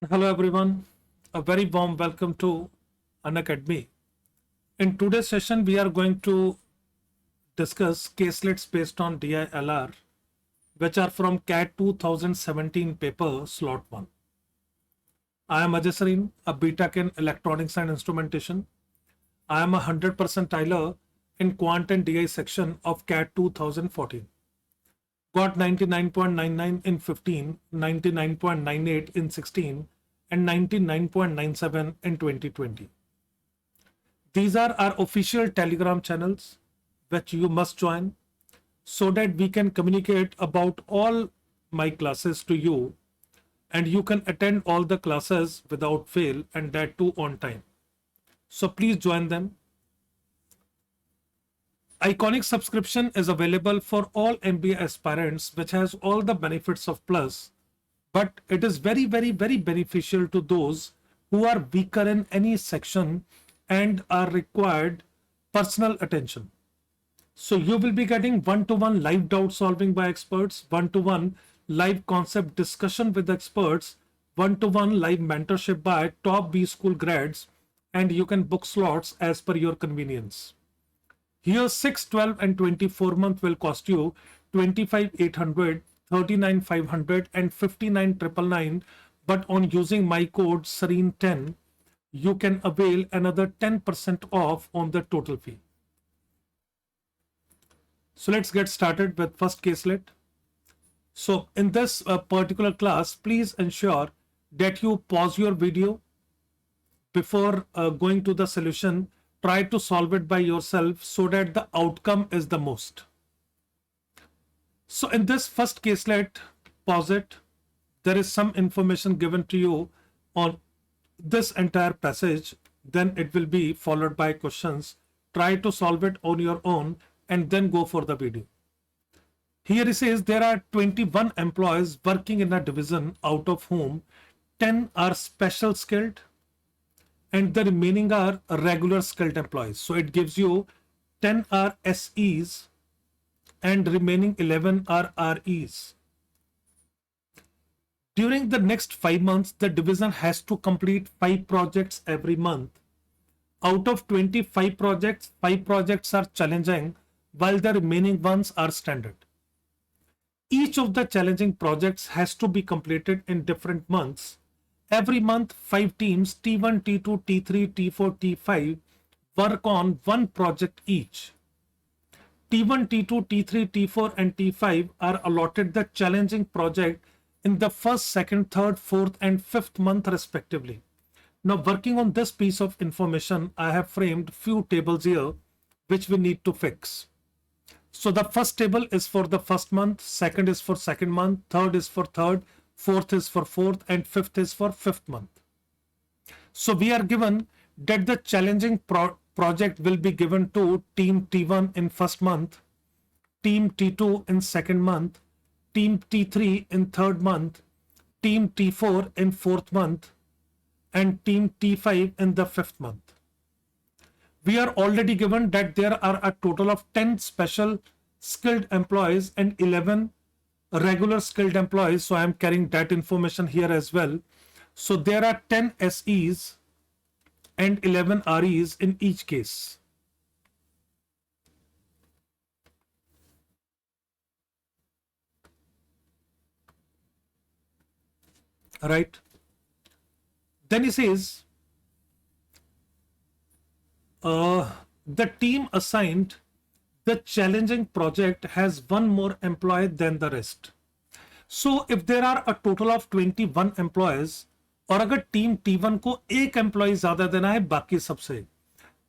Hello everyone, a very warm welcome to Unacademy. In today's session, we are going to discuss caselets based on DILR, which are from CAT 2017 paper slot 1. I am Ajay Sareen, a BTech in Electronics and Instrumentation. I am a 100% Tyler in Quant and DI section of CAT 2014. Got 99.99 in 15, 99.98 in 16, and 99.97 in 2020. These are our official Telegram channels, which you must join so that we can communicate about all my classes to you and you can attend all the classes without fail and that too on time. So please join them. Iconic subscription is available for all MBA aspirants, which has all the benefits of Plus, but it is very beneficial to those who are weaker in any section and are required personal attention. So you will be getting one-to-one live doubt solving by experts, one-to-one live concept discussion with experts, one-to-one live mentorship by top B school grads, and you can book slots as per your convenience. Here 6, 12 and 24 month will cost you 25,800, 39,500 and 59,999, but on using my code Sareen10 you can avail another 10% off on the total fee. So let's get started with first caselet. So in this particular class, please ensure that you pause your video before going to the solution. Try to solve it by yourself so that the outcome is the most. So in this first caselet, pause it. There is some information given to you on this entire passage. Then it will be followed by questions. Try to solve it on your own and then go for the video. Here it says there are 21 employees working in a division, out of whom 10 are special skilled and the remaining are regular skilled employees. So it gives you 10 are SEs and remaining 11 are REs. During the next 5 months, the division has to complete 5 projects every month. Out of 25 projects, 5 projects are challenging while the remaining ones are standard. Each of the challenging projects has to be completed in different months. Every month, 5 teams T1, T2, T3, T4, T5 work on one project each. T1, T2, T3, T4 and T5 are allotted the challenging project in the first, second, third, fourth and fifth month respectively. Now working on this piece of information, I have framed few tables here which we need to fix. So the first table is for the first month, second is for second month, third is for third, fourth is for fourth and fifth is for fifth month. So we are given that the challenging project will be given to team T1 in first month, team T2 in second month, team T3 in third month, team T4 in fourth month and team T5 in the fifth month. We are already given that there are a total of 10 special skilled employees and 11 regular skilled employees. So I am carrying that information here as well. So there are 10 SEs and 11 REs in each case. Right. Then he says, the team assigned the challenging project has one more employee than the rest. So if there are a total of 21 employees और अगर team T1 को एक employ ज्यादा देना है बाकी सबसे,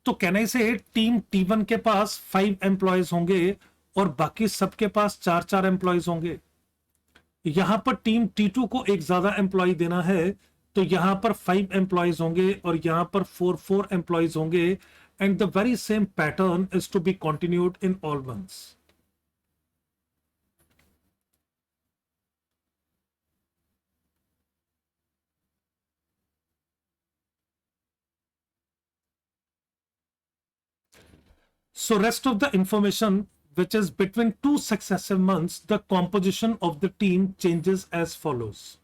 तो कैन आई से टीम T1 के पास 5 एम्प्लॉयज होंगे और बाकी सबके पास 4 एम्प्लॉयज होंगे. यहां पर टीम T2 को एक ज्यादा एम्प्लॉय देना है तो यहां पर 5 एम्प्लॉयज होंगे और यहां पर 4 एम्प्लॉयज होंगे. And the very same pattern is to be continued in all months. So rest of the information which is between 2 successive months, the composition of the team changes as follows.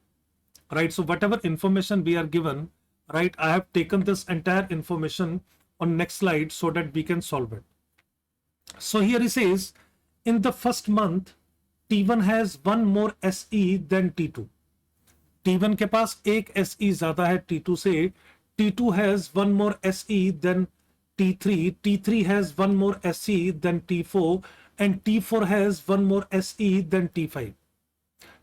right? So whatever information we are given, right, I have taken this entire information on next slide so that we can solve it. So here he says, in the first month, T1 has one more SE than T2. T1 के पास एक SE ज्यादा है T2 से. T2 has one more SE than T3. T3 has one more SE than T4, and T4 has one more SE than T5.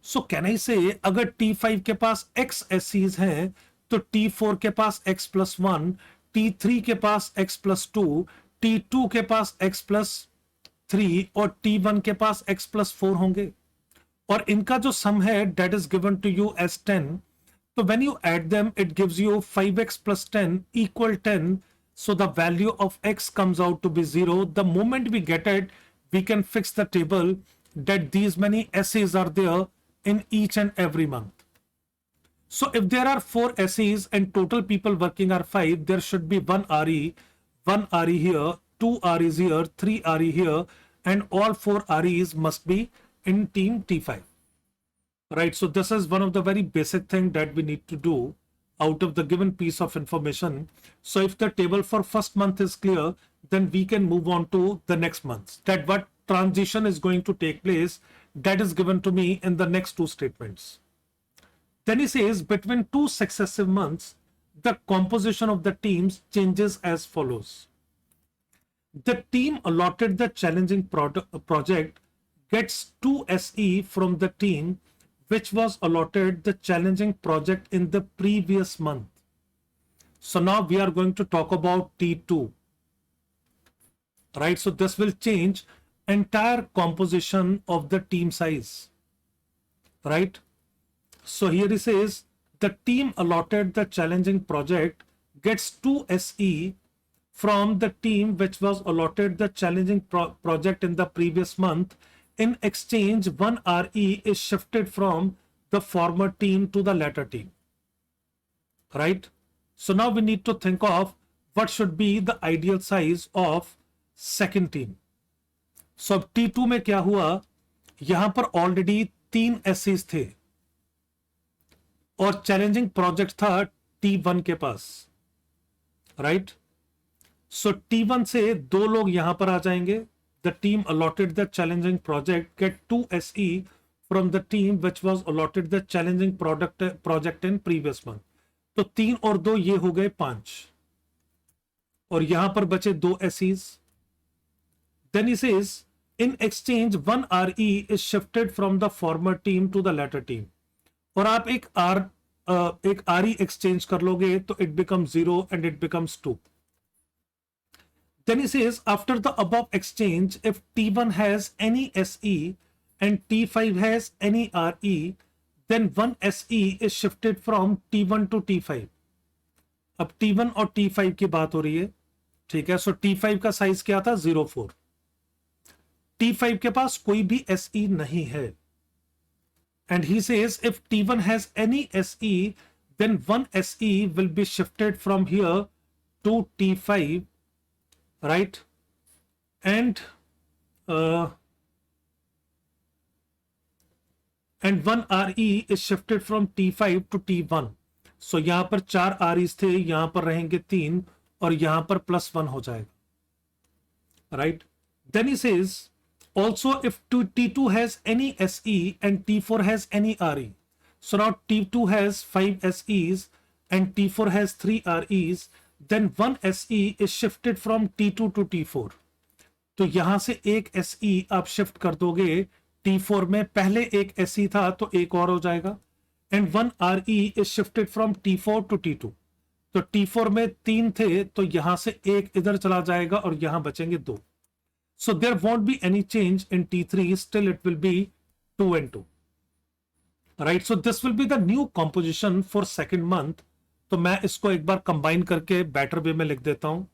So can I say, अगर T5 के पास X SEs हैं तो T4 के पास X plus 1, T3 के पास X plus 2, T2 के पास X plus 3 और T1 के पास X plus 4 होंगे. और इनका जो सम है that is given to you as 10. So when you add them, it gives you 5x plus 10 equal 10. So the value of x comes out to be 0. The moment we get it, we can fix the table that these many SEs are there in each and every month. So if there are 4 SEs and total people working are 5, there should be 1 RE here, 2 REs here, 3 RE here, and all 4 REs must be in team T5. Right, so this is one of the very basic thing that we need to do out of the given piece of information. So if the table for first month is clear, then we can move on to the next month. That what transition is going to take place, that is given to me in the next two statements. Then he says, between two successive months, the composition of the teams changes as follows. The team allotted the challenging project gets 2 SE from the team which was allotted the challenging project in the previous month. So now we are going to talk about T2. Right, so this will change entire composition of the team size. Right, so here he says the team allotted the challenging project gets 2 SE from the team which was allotted the challenging project in the previous month. In exchange, 1 RE is shifted from the former team to the latter team. Right? So now we need to think of what should be the ideal size of second team. So अब T2 में क्या हुआ, यहां पर already 3 SEs थे और challenging project था T1 के पास. राइट, सो T1 से 2 लोग यहां पर आ जाएंगे. The team allotted the challenging project get 2 SE from the team which was allotted the challenging project in previous month. तो 3 और 2 ये हो गए 5 और यहां पर बचे 2 SEs. Then he says in exchange 1 RE is shifted from the former team to the latter team. और आप एक RE exchange कर लोगे तो it becomes 0 and it becomes 2. Then he says, after the above exchange, if T1 has any SE and T5 has any RE, then 1 SE is shifted from T1 to T5. अब T1 और T5 की बात हो रही है. ठीक है, सो T5 का साइज क्या था 0.4. T5 के पास कोई भी SE नहीं है. And he says, if T1 has any SE, then 1 SE will be shifted from here to T5. Right, and 1 RE is shifted from T5 to T1. So यहां पर 4 REs थे, यहां पर रहेंगे 3 और यहां पर +1 हो जाएगा. Right, then he says also if T2 has any SE and T4 has any RE. So now T2 has 5 SEs and T4 has 3 REs. Then 1 SE is shifted from T2 to T4. तो यहां से एक SE आप shift कर दोगे T4 में. पहले एक SE था तो एक और हो जाएगा. And 1 RE is shifted from T4 to T2. तो T4 में 3 थे तो यहां से एक इधर चला जाएगा और यहां बचेंगे 2. So there won't be any change in T3. Still it will be 2 and 2. Right, so this will be the new composition for second month. तो मैं इसको एक बार कंबाइन करके बेटर वे में लिख देता हूं.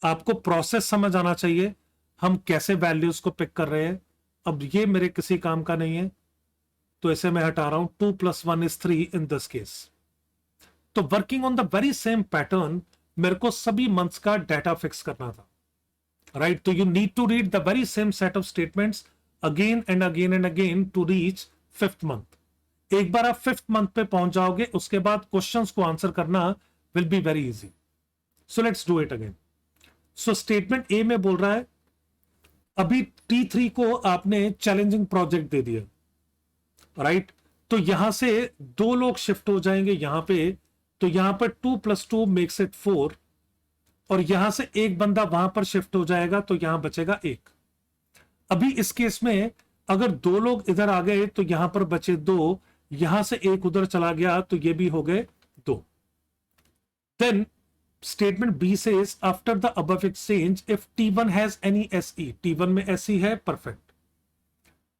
आपको प्रोसेस समझ आना चाहिए, हम कैसे वैल्यूज को पिक कर रहे हैं. अब ये मेरे किसी काम का नहीं है तो इसे मैं हटा रहा हूं. 2 + 1 is 3 इन दिस केस. तो working on the very same pattern मेरे को सभी मंथ्स का डाटा फिक्स करना था. राइट, तो you need to read the very same set of statements again and again and again to reach 5th month. एक बार आप 5th मंथ पे पहुंच जाओगे, उसके बाद क्वेश्चंस को आंसर करना will be very easy. So let's do it again. So statement A में बोल रहा है अभी T3 को आपने चैलेंजिंग प्रोजेक्ट दे दिया, राइट? तो यहां से 2 लोग शिफ्ट हो जाएंगे यहां पे, तो यहां पर 2 + 2 मेक्स इट 4, और यहां से एक बंदा वहां पर शिफ्ट हो जाएगा, तो यहां बचेगा 1. अभी इस केस में अगर 2 लोग इधर आ गए तो यहां पर बचे 2, यहां से एक उधर चला गया तो ये भी हो गए 2. Then statement B says after the above exchange if T1 has any SE, T1 में SE है, perfect.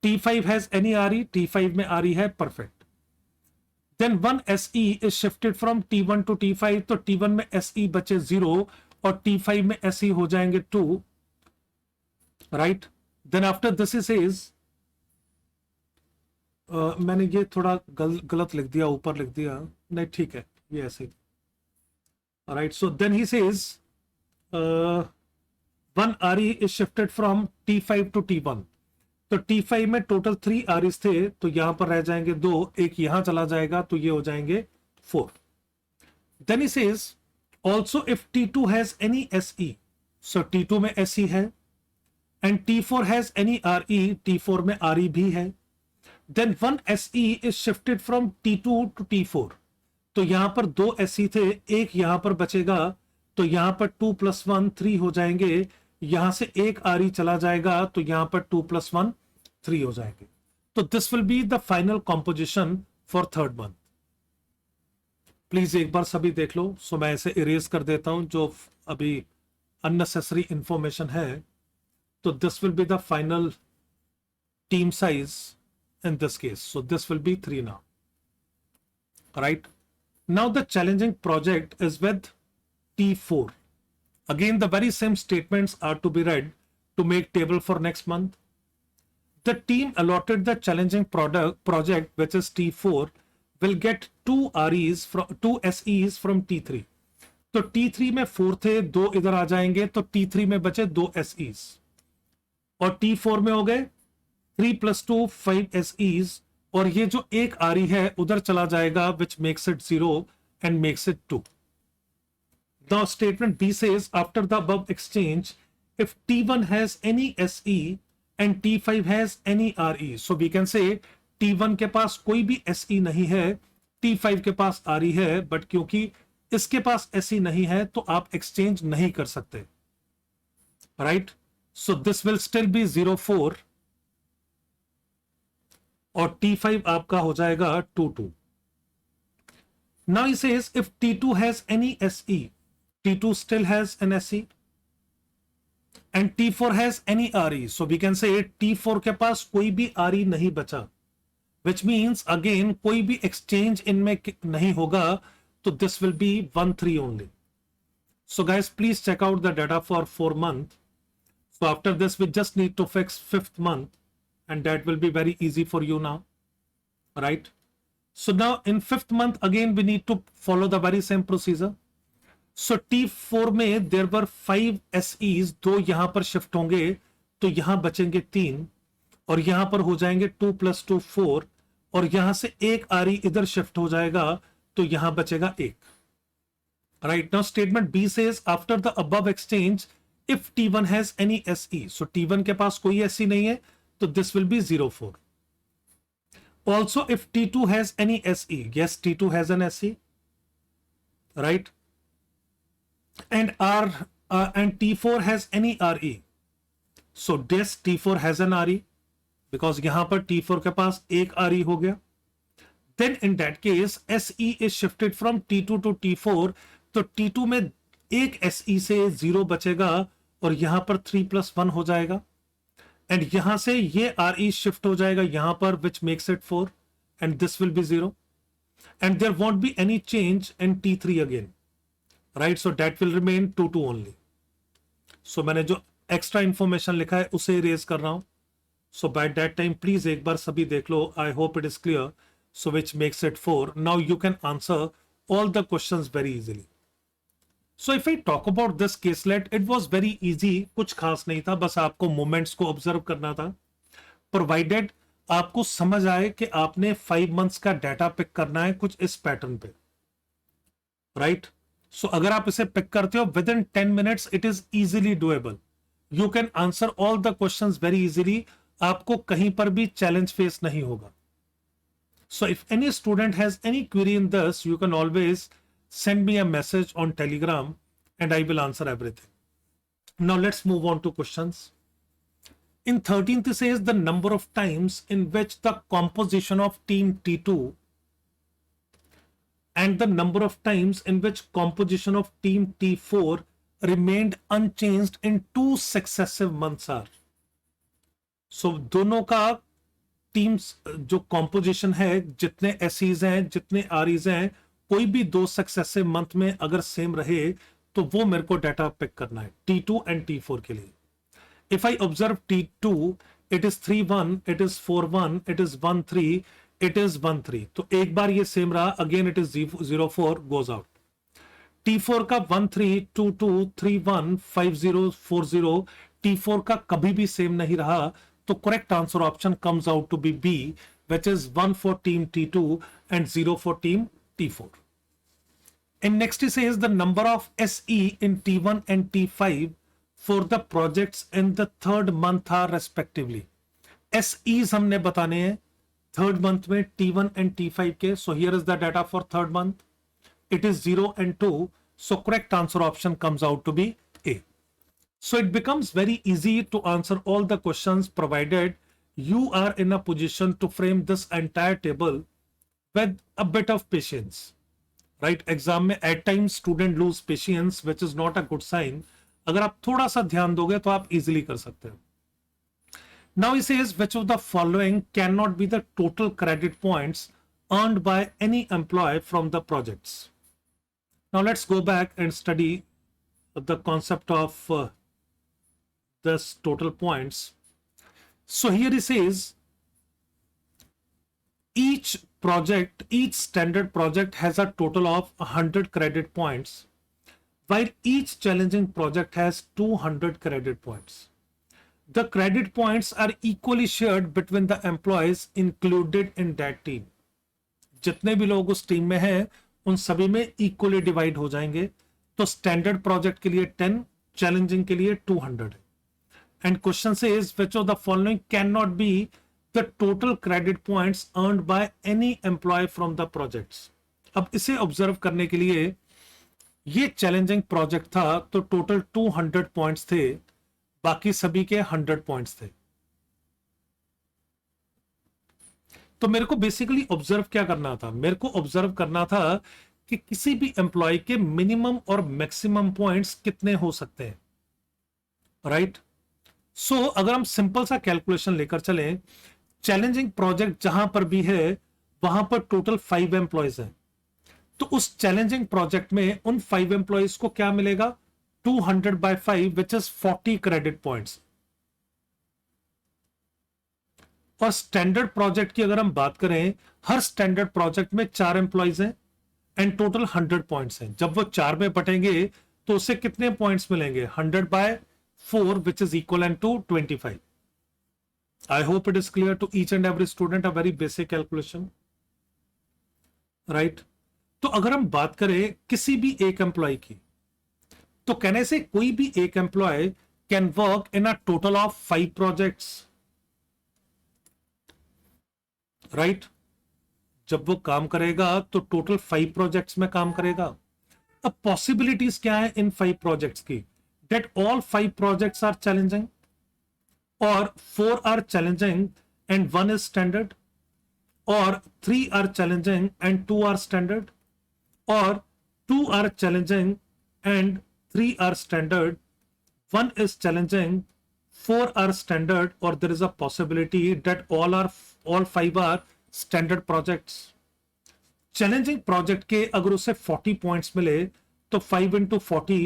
T5 has any RE, T5 में RE है, perfect. Then 1 SE is shifted from T1 to T5, तो T1 में SE बचे 0 और T5 में SE हो जाएंगे 2, right? Then after this is मैंने ये थोड़ा गलत लिख दिया, ऊपर लिख दिया, नहीं ठीक है, ये ऐसे. Right, so then he says 1 RE is shifted from T5 to T1, तो T5 में टोटल 3 REs थे, तो यहां पर रह जाएंगे 2, एक यहां चला जाएगा, तो ये हो जाएंगे 4. Then he says also if T2 has any SE, so T2 में SE है, and T4 has any RE, T4 में RE भी है. Then 1 SE is shifted from T2 to T4, तो यहां पर 2 SE थे, एक यहां पर बचेगा, तो यहां पर 2 + 1 3 हो जाएंगे, यहां से एक RE चला जाएगा, तो यहां पर 2 + 1 3 हो जाएंगे. तो this will be the final composition for 3rd month. Please एक बार सभी देख लो. सो मैं इसे इरेज कर देता हूं जो अभी अननेसेसरी इंफॉर्मेशन है. तो this will be the final team size in this case. So this will be 3 now, right? Now the challenging project is with T4. Again the very same statements are to be read to make table for next month. The team allotted the challenging project, which is T4, will get 2 REs from 2 SEs from T3. तो T3 में 4 थे, 2 इधर आ जाएंगे, तो T3 में बचे 2 SEs, और T4 में हो गए 3 + 2 5 SEs, और ये जो एक RE है उधर चला जाएगा, which makes it 0 and makes it 2. Now statement B says after the above exchange if T1 has any SE and T5 has any RE, so we can say T1 के पास कोई भी SE नहीं है, T5 के पास RE है, but क्योंकि इसके पास SE नहीं है तो आप एक्सचेंज नहीं कर सकते, right? So this will still be 0-4, और T5 आपका हो जाएगा 2-2. Now he says if T2 has any SE, T2 still has an SE, and T4 has any RE, so we can say T4 के पास कोई भी RE नहीं बचा, which means again कोई भी exchange इनमें नहीं होगा, तो this will be 1-3 only. So guys, please check out the data for 4 month. So after this we just need to fix 5th month, and that will be very easy for you now, right? So now in 5th month again we need to follow the very same procedure. So T4 में there were 5 SEs, 2 यहां पर shift होंगे, तो यहां बचेंगे 3, और यहां पर हो जाएंगे 2 + 2 4, और यहां से एक RE इधर शिफ्ट हो जाएगा, तो यहां बचेगा 1. Right, now statement B says after the above exchange if T1 has any SE, so T1 के पास कोई SE नहीं है, तो this will be 0-4. Also if T2 has any SE, yes T2 has an SE, right? And and T4 has any RE, so this T4 has an RE, because यहां पर T4 के पास एक RE हो गया. Then in that case SE is shifted from T2 to T4, तो T2 में एक SE से 0 बचेगा, और यहां पर 3 + 1 हो जाएगा, एंड यहां से ये RE शिफ्ट हो जाएगा यहां पर, which makes it 4, and this will be 0, and there won't be any change in T3 again, right? So that will remain 2-2 only. So मैंने जो एक्स्ट्रा इंफॉर्मेशन लिखा है उसे इरेज कर रहा हूं. So by that time please एक बार सभी देख लो. I hope it is clear. So which makes it 4. Now you can answer all the questions very easily. So if I talk about this caselet, it was very easy. कुछ खास नहीं था, बस आपको moments को ऑब्जर्व करना था. Provided आपको समझ आए कि आपने 5 मंथ्स का डाटा पिक करना है कुछ इस पैटर्न पे, राइट? सो अगर आप इसे पिक करते हो with in 10 minutes it is easily doable, you can answer all the questions very easily, आपको कहीं पर भी चैलेंज फेस नहीं होगा. So if any student has any query in this, you can always send me a message on Telegram and I will answer everything. Now let's move on to questions. In 13th it says the number of times in which the composition of team T2 and the number of times in which composition of team T4 remained unchanged in 2 successive months are. So दोनों का teams जो composition है, जितने एसईज हैं जितने आरईज हैं, कोई भी 2 सक्सेसिव मंथ में अगर सेम रहे तो वो मेरे को डाटा पिक करना है T2 एंड T4 के लिए. If I observe T2 it is 3-1, it is 4-1, it is 1-3, it is 1-3, तो एक बार ये सेम रहा, again it is 0-4 goes out. T4 का 1-3, 2-2, 3-1, 5-0, 4-0, T4 का कभी भी सेम नहीं रहा, तो correct answer option comes out to be B, which is 1 for team T2 and 0 for team T4. And next it says the number of SE in T1 and T5 for the projects in the third month are respectively. SEs हमने बताने हैं third month में T1 and T5 के. So here is the data for third month. It is 0 and 2. So correct answer option comes out to be A. So it becomes very easy to answer all the questions provided you are in a position to frame this entire table with a bit of patience, right? Exam में at times student lose patience, which is not a good sign. अगर आप थोड़ा सा ध्यान दोगे तो आप easily कर सकते हो. Now he says which of the following cannot be the total credit points earned by any employee from the projects. Now let's go back and study the concept of this total points. So here it says each standard project has a total of 100 credit points, while each challenging project has 200 credit points. The credit points are equally shared between the employees included in that team. जितने भी लोग उस team में हैं उन सभी में equally divide हो जाएंगे. तो स्टैंडर्ड प्रोजेक्ट के लिए 10, चैलेंजिंग के लिए 200. And question says which of the following cannot be the total credit points earned by any employee from the projects. अब इसे ऑब्जर्व करने के लिए ये चैलेंजिंग प्रोजेक्ट था तो टोटल 200 पॉइंट्स थे, बाकी सभी के 100 पॉइंट्स थे. तो मेरे को बेसिकली ऑब्जर्व क्या करना था? मेरे को ऑब्जर्व करना था कि किसी भी एम्प्लॉय के मिनिमम और मैक्सिमम पॉइंट्स कितने हो सकते हैं, राइट? सो अगर हम सिंपल सा कैलकुलेशन लेकर चलें, चैलेंजिंग प्रोजेक्ट जहां पर भी है वहां पर टोटल 5 एम्प्लॉयज हैं, तो उस चैलेंजिंग प्रोजेक्ट में उन 5 एम्प्लॉयज को क्या मिलेगा? 200 by 5 which is 40 credit points. और स्टैंडर्ड प्रोजेक्ट की अगर हम बात करें, हर स्टैंडर्ड प्रोजेक्ट में 4 एम्प्लॉयज हैं एंड टोटल 100 पॉइंट्स हैं. जब वो 4 में बटेंगे तो उसे कितने पॉइंट्स मिलेंगे? 100 by 4 which is equivalent to 25. I hope it is clear to each and every student, a very basic calculation, right? तो अगर हम बात करें किसी भी एक एम्प्लॉय की, तो कहने से कोई भी एक employ can work in a total of 5 projects, right? जब वो काम करेगा तो टोटल 5 प्रोजेक्ट्स में काम करेगा. अब पॉसिबिलिटीज क्या है इन 5 प्रोजेक्ट्स की? That all 5 projects are challenging, or 4 are challenging and 1 is standard, or 3 are challenging and 2 are standard, or 2 are challenging and 3 are standard, 1 is challenging, 4 are standard, or there is a possibility that all 5 are standard projects. Challenging project के अगर उसे 40 points मिले तो 5 into 40,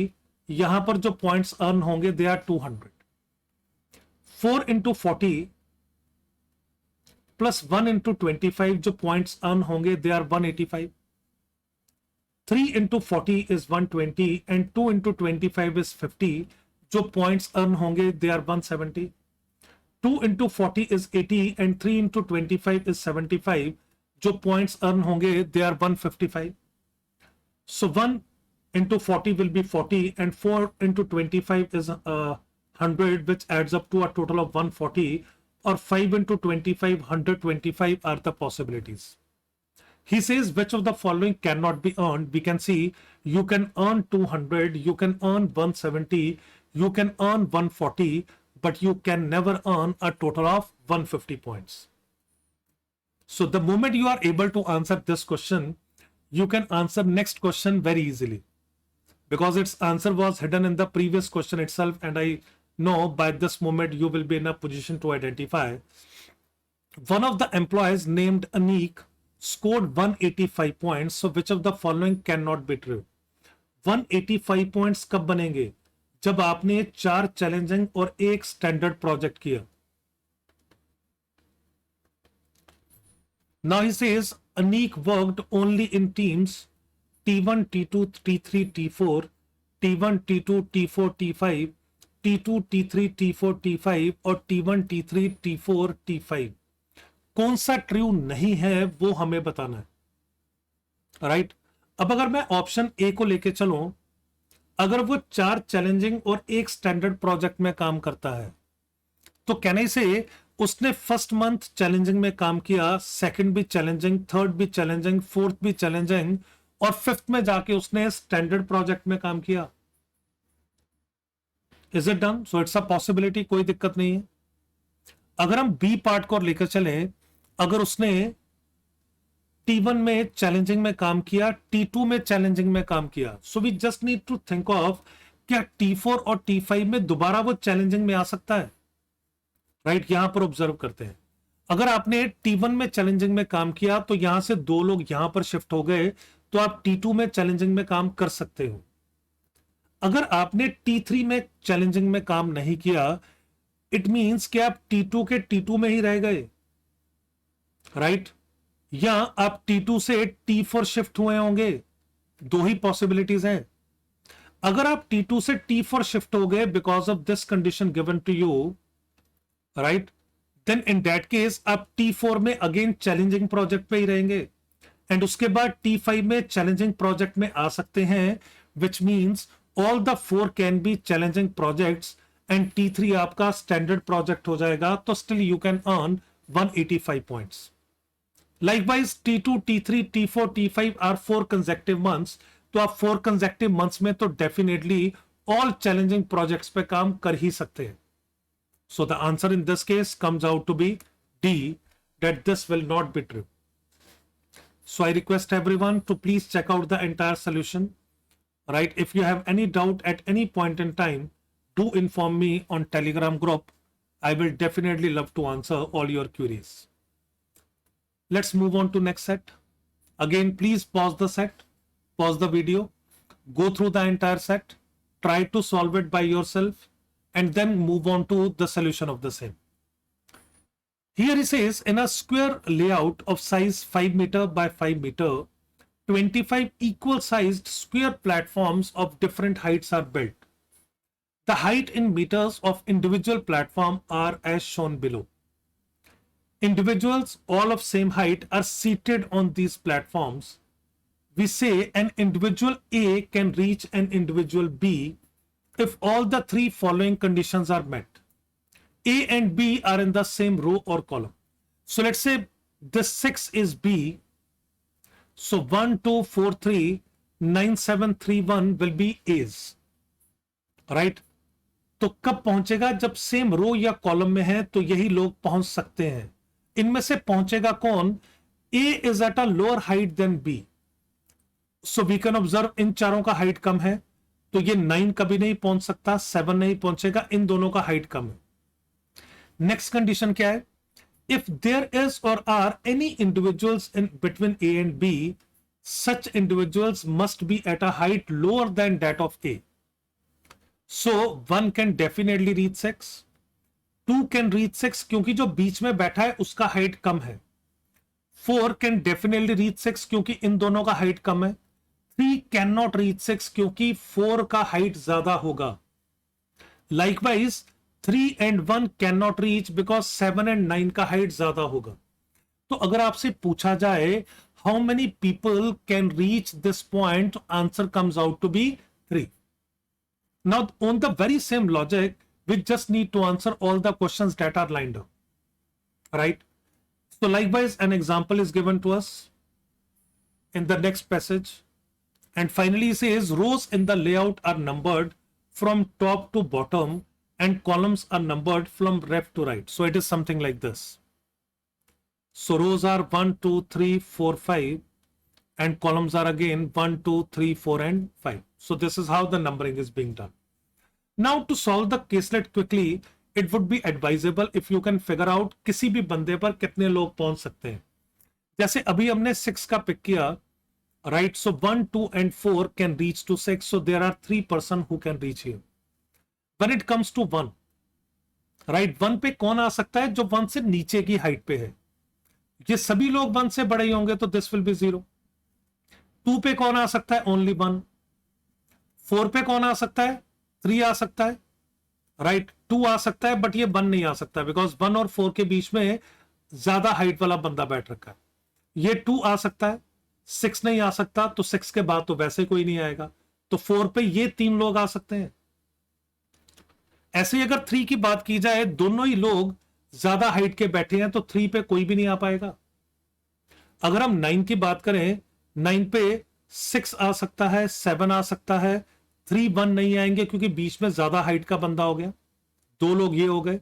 यहां पर जो points earn होंगे they are 200. 4 into 40 plus 1 into 25 जो पॉइंट्स अर्न होंगे they are 185. 3 into 40 is 120 and 2 into 25 is 50. जो पॉइंट्स अर्न होंगे they are 170. 2 into 40 is 80 and 3 into 25 is 75. जो points earn होंगे they are 155. So 1 into 40 will be 40 and 4 into 25 is 100, which adds up to a total of 140, or 5 into 25, 125 are the possibilities. He says which of the following cannot be earned. We can see you can earn 200, you can earn 170, you can earn 140, but you can never earn a total of 150 points. So the moment you are able to answer this question, you can answer next question very easily, because its answer was hidden in the previous question itself, and I know by this moment you will be in a position to identify. One of the employees named Anik scored 185 points. So which of the following cannot be true? 185 points कब बनेंगे? जब आपने 4 challenging और 1 standard project किया. Now he says Anik worked only in teams T1, T2, T3, T4, T1, T2, T4, T5, T2, T3, T4, T5 और T1, T3, T4, T5. कौन सा true नहीं है वो हमें बताना है. राइट. अब अगर मैं ऑप्शन ए को लेके चलूं, अगर वो 4 चैलेंजिंग और 1 स्टैंडर्ड प्रोजेक्ट में काम करता है, तो कहने से उसने फर्स्ट मंथ चैलेंजिंग में काम किया, सेकंड भी चैलेंजिंग, थर्ड भी चैलेंजिंग, फोर्थ भी चैलेंजिंग, और फिफ्थ में जाके उसने स्टैंडर्ड प्रोजेक्ट में काम किया. Is it done? So it's a possibility, कोई दिक्कत नहीं है. अगर हम बी पार्ट को लेकर चले, अगर उसने T1 में चैलेंजिंग में काम किया, T2 में चैलेंजिंग में काम किया, so we just need to think of क्या T4 और T5 में दोबारा वो चैलेंजिंग में आ सकता है. राइट. यहां पर ऑब्जर्व करते हैं, अगर आपने T1 में चैलेंजिंग में काम किया तो यहां से 2 लोग यहां पर शिफ्ट हो गए, तो आप T2 में चैलेंजिंग में काम कर सकते हो. अगर आपने T3 में चैलेंजिंग में काम नहीं किया, इट मींस कि आप T2 के T2 में ही रह गए. राइट. या आप T2 से T4 शिफ्ट हुए होंगे. 2 ही पॉसिबिलिटीज हैं. अगर आप T2 से T4 शिफ्ट हो गए because of this condition given to you, right, then in that case आप T4 में अगेन चैलेंजिंग प्रोजेक्ट पे ही रहेंगे, एंड उसके बाद T5 में चैलेंजिंग प्रोजेक्ट में आ सकते हैं, which means all the 4 can be challenging projects, and T3 आपका स्टैंडर्ड प्रोजेक्ट हो जाएगा. तो still you can earn 185 points. Likewise, T2, T3, T4, T5 are 4 consecutive months. तो आप 4 consecutive months में तो definitely all challenging projects पे काम कर ही सकते हैं. So the answer in this case comes out to be D, that this will not be true. So I request everyone to please check out the entire solution. Right? If you have any doubt at any point in time, do inform me on Telegram group. I will definitely love to answer all your queries. Let's move on to next set. Again, please pause the set, pause the video, go through the entire set, try to solve it by yourself, and then move on to the solution of the same. Here it says, in a square layout of size 5 meter by 5 meter, 25 equal sized square platforms of different heights are built. The height in meters of individual platform are as shown below. Individuals all of same height are seated on these platforms. We say an individual A can reach an individual B if all the 3 following conditions are met. A and B are in the same row or column. So let's say this 6 is B. So 1, 2, 4, 3, 9, 7, 3, 1 will be A's. Right? तो कब पहुंचेगा? जब same row या column में है तो यही लोग पहुंच सकते हैं. इनमें से पहुंचेगा कौन? A is at a lower height than B. So we can observe इन चारों का हाइट कम है, तो ये 9 कभी नहीं पहुंच सकता, 7 नहीं पहुंचेगा, इन दोनों का हाइट कम है. नेक्स्ट कंडीशन क्या है? If there is or are any individuals in between A and B, such individuals must be at a height lower than that of A. So 1 can definitely reach 6. 2 can reach 6 क्योंकि जो बीच में बैठा है उसका height कम है. 4 can definitely reach 6 क्योंकि इन दोनों का हाइट कम है. 3 cannot reach 6 क्योंकि 4 का हाइट ज्यादा होगा. Likewise, 3 and 1 can not reach because 7 and 9 का हाइट ज्यादा होगा। तो अगर आपसे पूछा जाए how many people can reach this point, answer comes out to be 3। Now, on the very same logic, we just need to answer all the questions that are lined up, right? So, likewise, an example is given to us in the next passage, and finally says rows in the layout are numbered from top to bottom, and columns are numbered from left to right. So, it is something like this. So, rows are 1, 2, 3, 4, 5, and columns are again 1, 2, 3, 4, and 5. So this is how the numbering is being done. Now to solve the caselet quickly, it would be advisable if you can figure out किसी भी बंदे पर कितने लोग पहुंच सकते हैं। जैसे अभी हमने 6 का पिक किया, right? So 1, 2 and 4 can reach to 6. So there are 3 person who can reach here. When it comes to 1, right? 1 पे कौन आ सकता है? जो 1 से नीचे की हाइट पे है। ये सभी लोग 1 से बड़े होंगे तो दिस विल बी 0। 2 पे कौन आ सकता है? ओनली 1। 4 पे कौन आ सकता है? 3 आ सकता है, राइट? 2 आ सकता है, बट ये 1 नहीं आ सकता बिकॉज 1 और 4 के बीच में ज्यादा हाइट वाला बंदा बैठ रखा है। ये 2 आ सकता है, 6 नहीं आ सकता, तो 6 के बाद तो वैसे कोई नहीं आएगा। तो 4 पे ये 3 लोग आ सकते हैं। ऐसे ही अगर 3 की बात की जाए, दोनों ही लोग ज्यादा हाइट के बैठे हैं तो 3 पे कोई भी नहीं आ पाएगा। अगर हम 9 की बात करें, 9 पे 6 आ सकता है, 7 आ सकता है, 3, 1 नहीं आएंगे क्योंकि बीच में ज्यादा हाइट का बंदा हो गया, 2 लोग ये हो गए।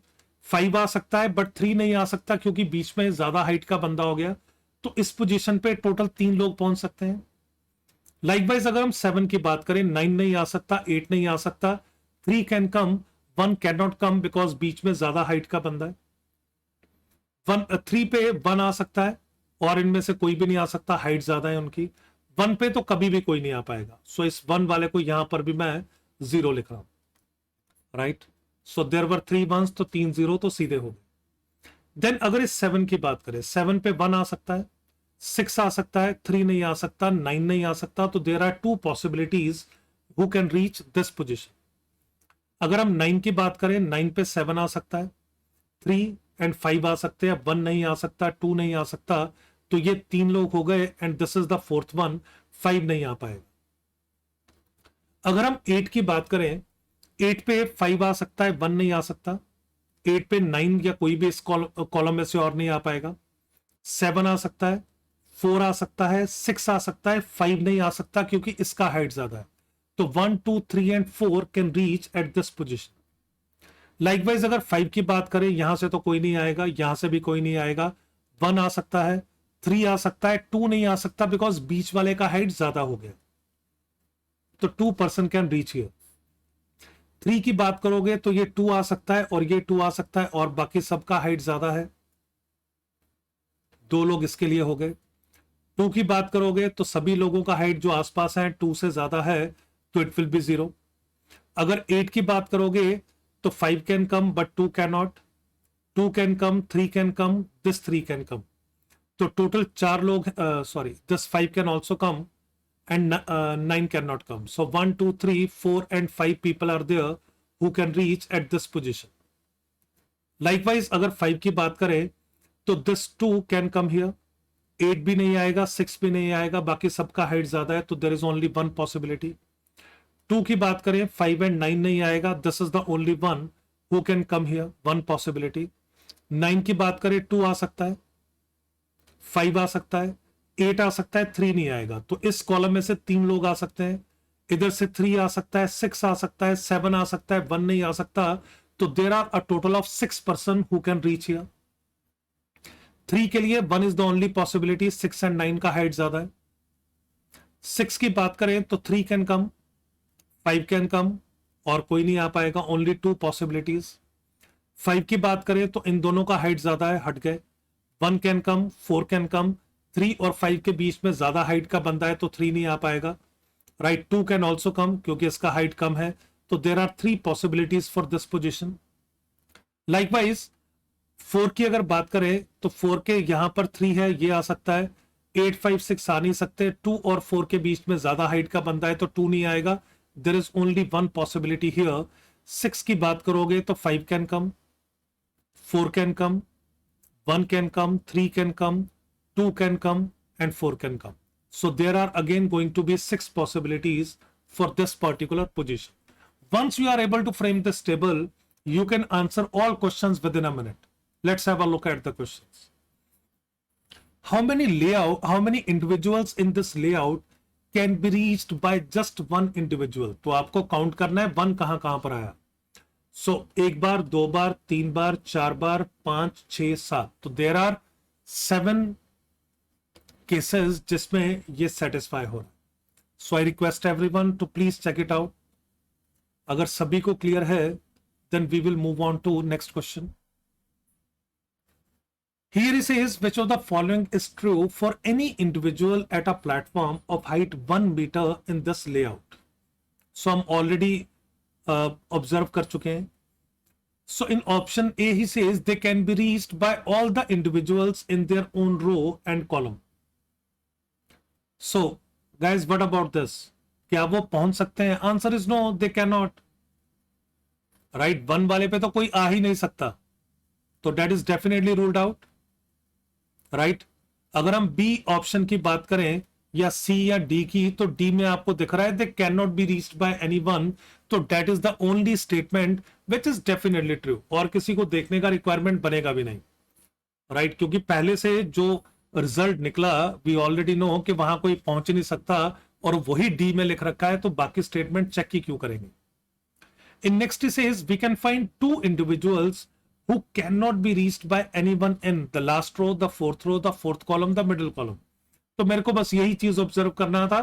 5 आ सकता है बट 3 नहीं आ सकता क्योंकि बीच में ज्यादा हाइट का बंदा हो गया। तो इस पोजीशन पे टोटल 3 लोग पहुंच सकते हैं। लाइकवाइज अगर हम 7 की बात करें, 9 नहीं आ सकता, 8 नहीं आ सकता, 3 can come, 1 can not come because बीच में ज्यादा हाइट का बंदा है। 3 पे 1 आ सकता है और इनमें से कोई भी नहीं आ सकता, हाइट ज्यादा है उनकी। 1 पे तो कभी भी कोई नहीं आ पाएगा। सो इस 1 वाले को यहां पर भी मैं 0 लिख रहा हूं, right? So there were 3 1s, तो 3 0 तो सीधे हो गए। देन अगर इस 7 की बात करें, 7 पे 1 आ सकता है, 6 आ सकता है, 3 नहीं आ सकता, 9 नहीं आ सकता। तो there are 2 possibilities who can reach this position. अगर हम 9 की बात करें, 9 पे 7 आ सकता है, 3 एंड 5 आ सकते हैं, 1 नहीं आ सकता, 2 नहीं आ सकता। तो ये 3 लोग हो गए and this is the 4th one, 5 नहीं आ पाएगा। अगर हम 8 की बात करें, 8 पे 5 आ सकता है, 1 नहीं आ सकता, 8 पे 9 या कोई भी इस कॉलम में से और नहीं आ पाएगा। 7 आ सकता है, 4 आ सकता है, 6 आ सकता है, 5 नहीं आ सकता क्योंकि इसका हाइट ज्यादा है। तो 1, 2, 3 and 4 can reach at this position. Likewise अगर 5 की बात करें, यहां से तो कोई नहीं आएगा, यहां से भी कोई नहीं आएगा। 1 आ सकता है, 3 आ सकता है, 2 नहीं आ सकता बिकॉज बीच वाले का हाइट ज्यादा हो गया। तो 2 पर्सन कैन रीच हियर। 3 की बात करोगे तो ये 2 आ सकता है और ये 2 आ सकता है और बाकी सबका हाइट ज्यादा है, 2 लोग इसके लिए हो गए। 2 की बात करोगे तो सभी लोगों का हाइट जो आसपास है 2 से ज्यादा है, तो इट विल बी 0। अगर 8 की बात करोगे तो 5 can come but 2 can not, 2 can come, 3 can come, this 3 can come. तो टोटल 4 लोग, sorry, this 5 can also come and 9 can not come. So 1, 2, 3, 4 and 5 people are there who can reach at this position. Likewise अगर 5 की बात करें तो this 2 can come here, 8 भी नहीं आएगा, 6 भी नहीं आएगा, बाकी सबका हाइट ज्यादा है, तो देयर इज ओनली 1 पॉसिबिलिटी। 2 की बात करें, 5 एंड 9 नहीं आएगा, this is the only 1 who can come here, 1 possibility. 9 की बात करें, 2 आ सकता है, 5 आ सकता है, 8 आ सकता है, 3 नहीं आएगा। तो इस कॉलम में से 3 लोग आ सकते हैं, इधर से 3 आ सकता है, 6 आ सकता है, 7 आ सकता है, 1 नहीं आ सकता। तो there are a total of 6 person who can reach here. 3 के लिए 1 is the only possibility, 6 and 9 का हाइट ज्यादा है। 6 की बात करें तो 3 कैन कम, 5 कैन कम और कोई नहीं आ पाएगा, ओनली 2 पॉसिबिलिटीज। 5 की बात करें तो इन दोनों का हाइट ज्यादा है, हट गए। 1 कैन कम, 4 कैन कम, 3 और 5 के बीच में ज्यादा हाइट का बंदा है तो 3 नहीं आ पाएगा, राइट? 2 कैन ऑल्सो कम क्योंकि इसका हाइट कम है। तो there are 3 possibilities for this position. Likewise 4 की अगर बात करें तो 4 के यहां पर 3 है, ये आ सकता है। 8, 5, 6 आ नहीं सकते, 2 और 4 के बीच में ज्यादा हाइट का बंदा है तो 2 नहीं आएगा। There is only 1 possibility here, 6 की बात करोगे तो 5 can come, 4 can come, 1 can come, 3 can come, 2 can come, and 4 can come. So there are again going to be 6 possibilities for this particular position. Once you are able to frame this table, you can answer all questions within a minute. Let's have a look at the questions. How many individuals in this layout can be reached by just one individual? तो आपको count करना है one कहां पर आया. सो एक बार, दो बार, तीन बार, चार बार, 5, 6, 7. तो देर आर 7 केसेस जिसमें ये सेटिस्फाई हो रहा है. So I request everyone to please check it out. अगर सभी को क्लियर है then we will move on to next question. Here it says which of the following is true for any individual at a platform of height 1 meter in this layout. So हम already observe कर चुके हैं. So in option A he says they can be reached by all the individuals in their own row and column. So guys, what about this? क्या वो पहुंच सकते हैं? Answer is no, they cannot. Right, 1 वाले पे तो कोई आ ही नहीं सकता, तो that is definitely ruled out. Right अगर हम बी ऑप्शन की बात करें या सी या डी की, तो डी में आपको दिख रहा है they can not be reached by anyone, तो that is the only statement which is definitely true. और किसी को देखने का रिक्वायरमेंट बनेगा भी नहीं, राइट क्योंकि पहले से जो रिजल्ट निकला वी ऑलरेडी नो कि वहां कोई पहुंच नहीं सकता, और वही डी में लिख रखा है, तो बाकी स्टेटमेंट चेक ही क्यों करेंगे. In next is we can find 2 individuals who cannot be reached by anyone in the last row, the fourth row, the fourth column, the middle column. तो मेरे को बस यही चीज ऑब्जर्व करना था.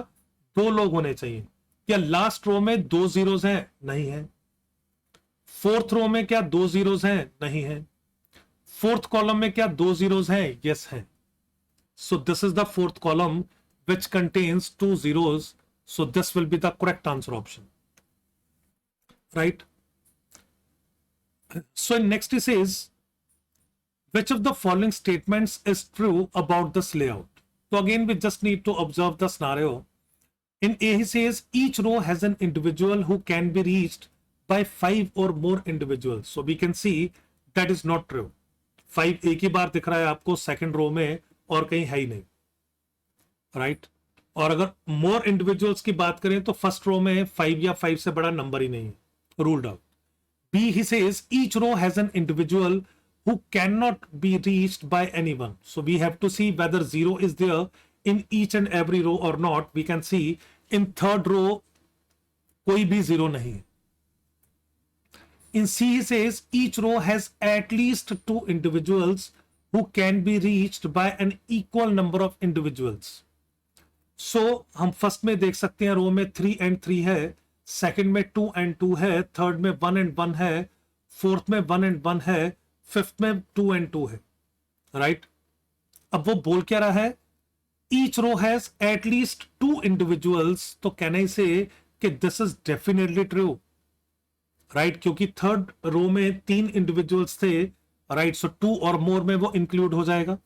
2 लोग होने चाहिए. क्या लास्ट रो में 2 जीरोस हैं? नहीं है. फोर्थ रो में क्या 2 जीरोस हैं? नहीं है. फोर्थ कॉलम में क्या 2 जीरोस हैं? यस है. So this is the fourth column which contains 2 zeros. So this will be the correct answer option. Right? So next it says which of the following statements is true about this layout. So again we just need to observe the scenario. In A he says each row has an individual who can be reached by 5 or more individuals. So we can see that is not true. 5 एक ही बार दिख रहा है आपको second row में और कहीं है ही नहीं, राइट. और अगर मोर इंडिविजुअल्स की बात करें तो फर्स्ट रो में 5 या 5 से बड़ा नंबर ही नहीं है, ruled out. B he says each row has an individual who cannot be reached by anyone. So we have to see whether 0 is there in each and every row or not. We can see in third row कोई भी 0 नहीं है. In C he says each row has at least 2 individuals who can be reached by an equal number of individuals. So हम first में देख सकते हैं रो में 3 and 3 है, सेकंड में 2 and 2 है, थर्ड में 1 and 1 है, फोर्थ में 1 and 1 है, फिफ्थ में 2 and 2 है, राइट. अब वो बोल क्या रहा है? Each row has at least 2 individuals. तो कैन आई से कि this is definitely true, right क्योंकि थर्ड रो में 3 individuals थे, राइट. सो 2 और मोर में वो इंक्लूड हो जाएगा.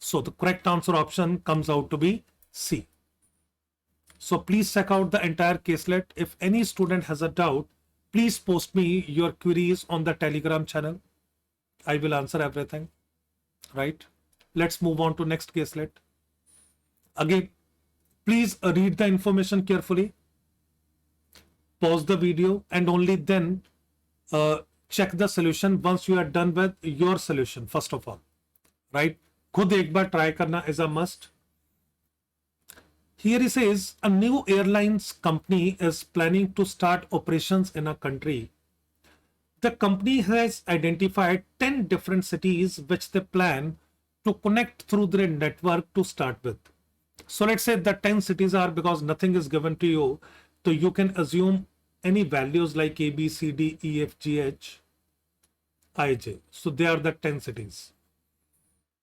So the correct answer option comes out to be C. So please check out the entire caselet. If any student has a doubt, please post me your queries on the Telegram channel. I will answer everything. Right? Let's move on to next caselet. Again, please read the information carefully. Pause the video and only then check the solution once you are done with your solution. First of all, right? खुद एक बार try करना is a must. Here he says a new airlines company is planning to start operations in a country. The company has identified 10 different cities which they plan to connect through their network to start with. So let's say the 10 cities are, because nothing is given to you, so you can assume any values like A, B, C, D, E, F, G, H, I, J. So they are the 10 cities,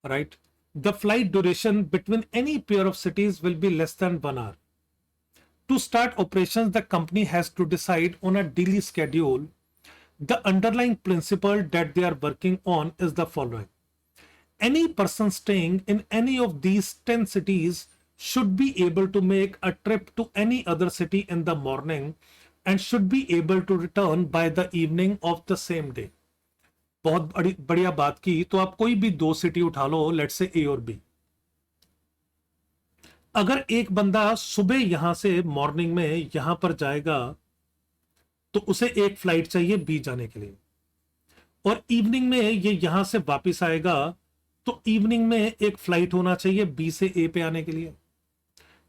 right? The flight duration between any pair of cities will be less than 1 hour. To start operations, the company has to decide on a daily schedule. The underlying principle that they are working on is the following. Any person staying in any of these 10 cities should be able to make a trip to any other city in the morning and should be able to return by the evening of the same day. बहुत बढ़िया बात की। तो आप कोई भी दो city उठा लो, लेट्स से ए और बी। अगर एक बंदा सुबह यहां से मॉर्निंग में यहां पर जाएगा तो उसे एक फ्लाइट चाहिए बी जाने के लिए, और इवनिंग में ये यहां से वापस आएगा तो इवनिंग में एक फ्लाइट होना चाहिए बी से ए पे आने के लिए।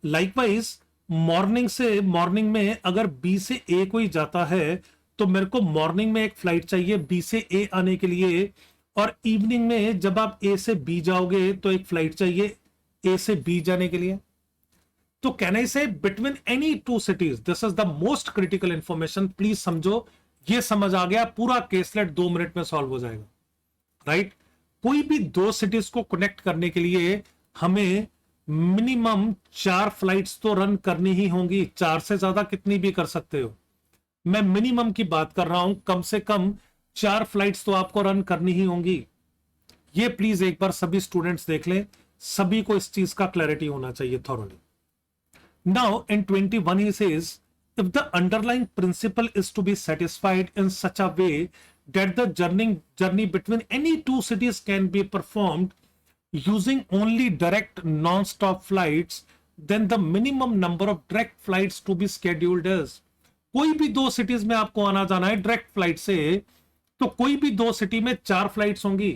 लाइकवाइज मॉर्निंग में अगर बी से ए कोई जाता है तो मेरे को मॉर्निंग में एक फ्लाइट चाहिए बी से ए आने के लिए, और इवनिंग में जब आप ए से बी जाओगे तो एक फ्लाइट चाहिए ए से बी जाने के लिए। तो कैन आई से between any two cities, this is the most critical information, please समझो। ये समझ आ गया, पूरा केसलेट 2 मिनट में सॉल्व हो जाएगा, राइट। कोई भी दो सिटीज को कनेक्ट करने के लिए हमें मिनिमम 4 फ्लाइट्स तो रन करनी ही होंगी। 4 से ज्यादा कितनी भी कर सकते हो, मैं मिनिमम की बात कर रहा हूं, कम से कम 4 फ्लाइट्स तो आपको रन करनी ही होंगी। ये प्लीज एक बार सभी स्टूडेंट्स देख लें, सभी को इस चीज का क्लैरिटी होना चाहिए thoroughly. Now in 21 he says, if the underlying principle is to be satisfied in such a way that the journey between any two cities can be performed using only direct non-stop flights, then the minimum number of direct flights to be scheduled is। कोई भी दो cities में आपको आना जाना है direct flight से, तो कोई भी दो सिटी में 4 फ्लाइट्स होंगी।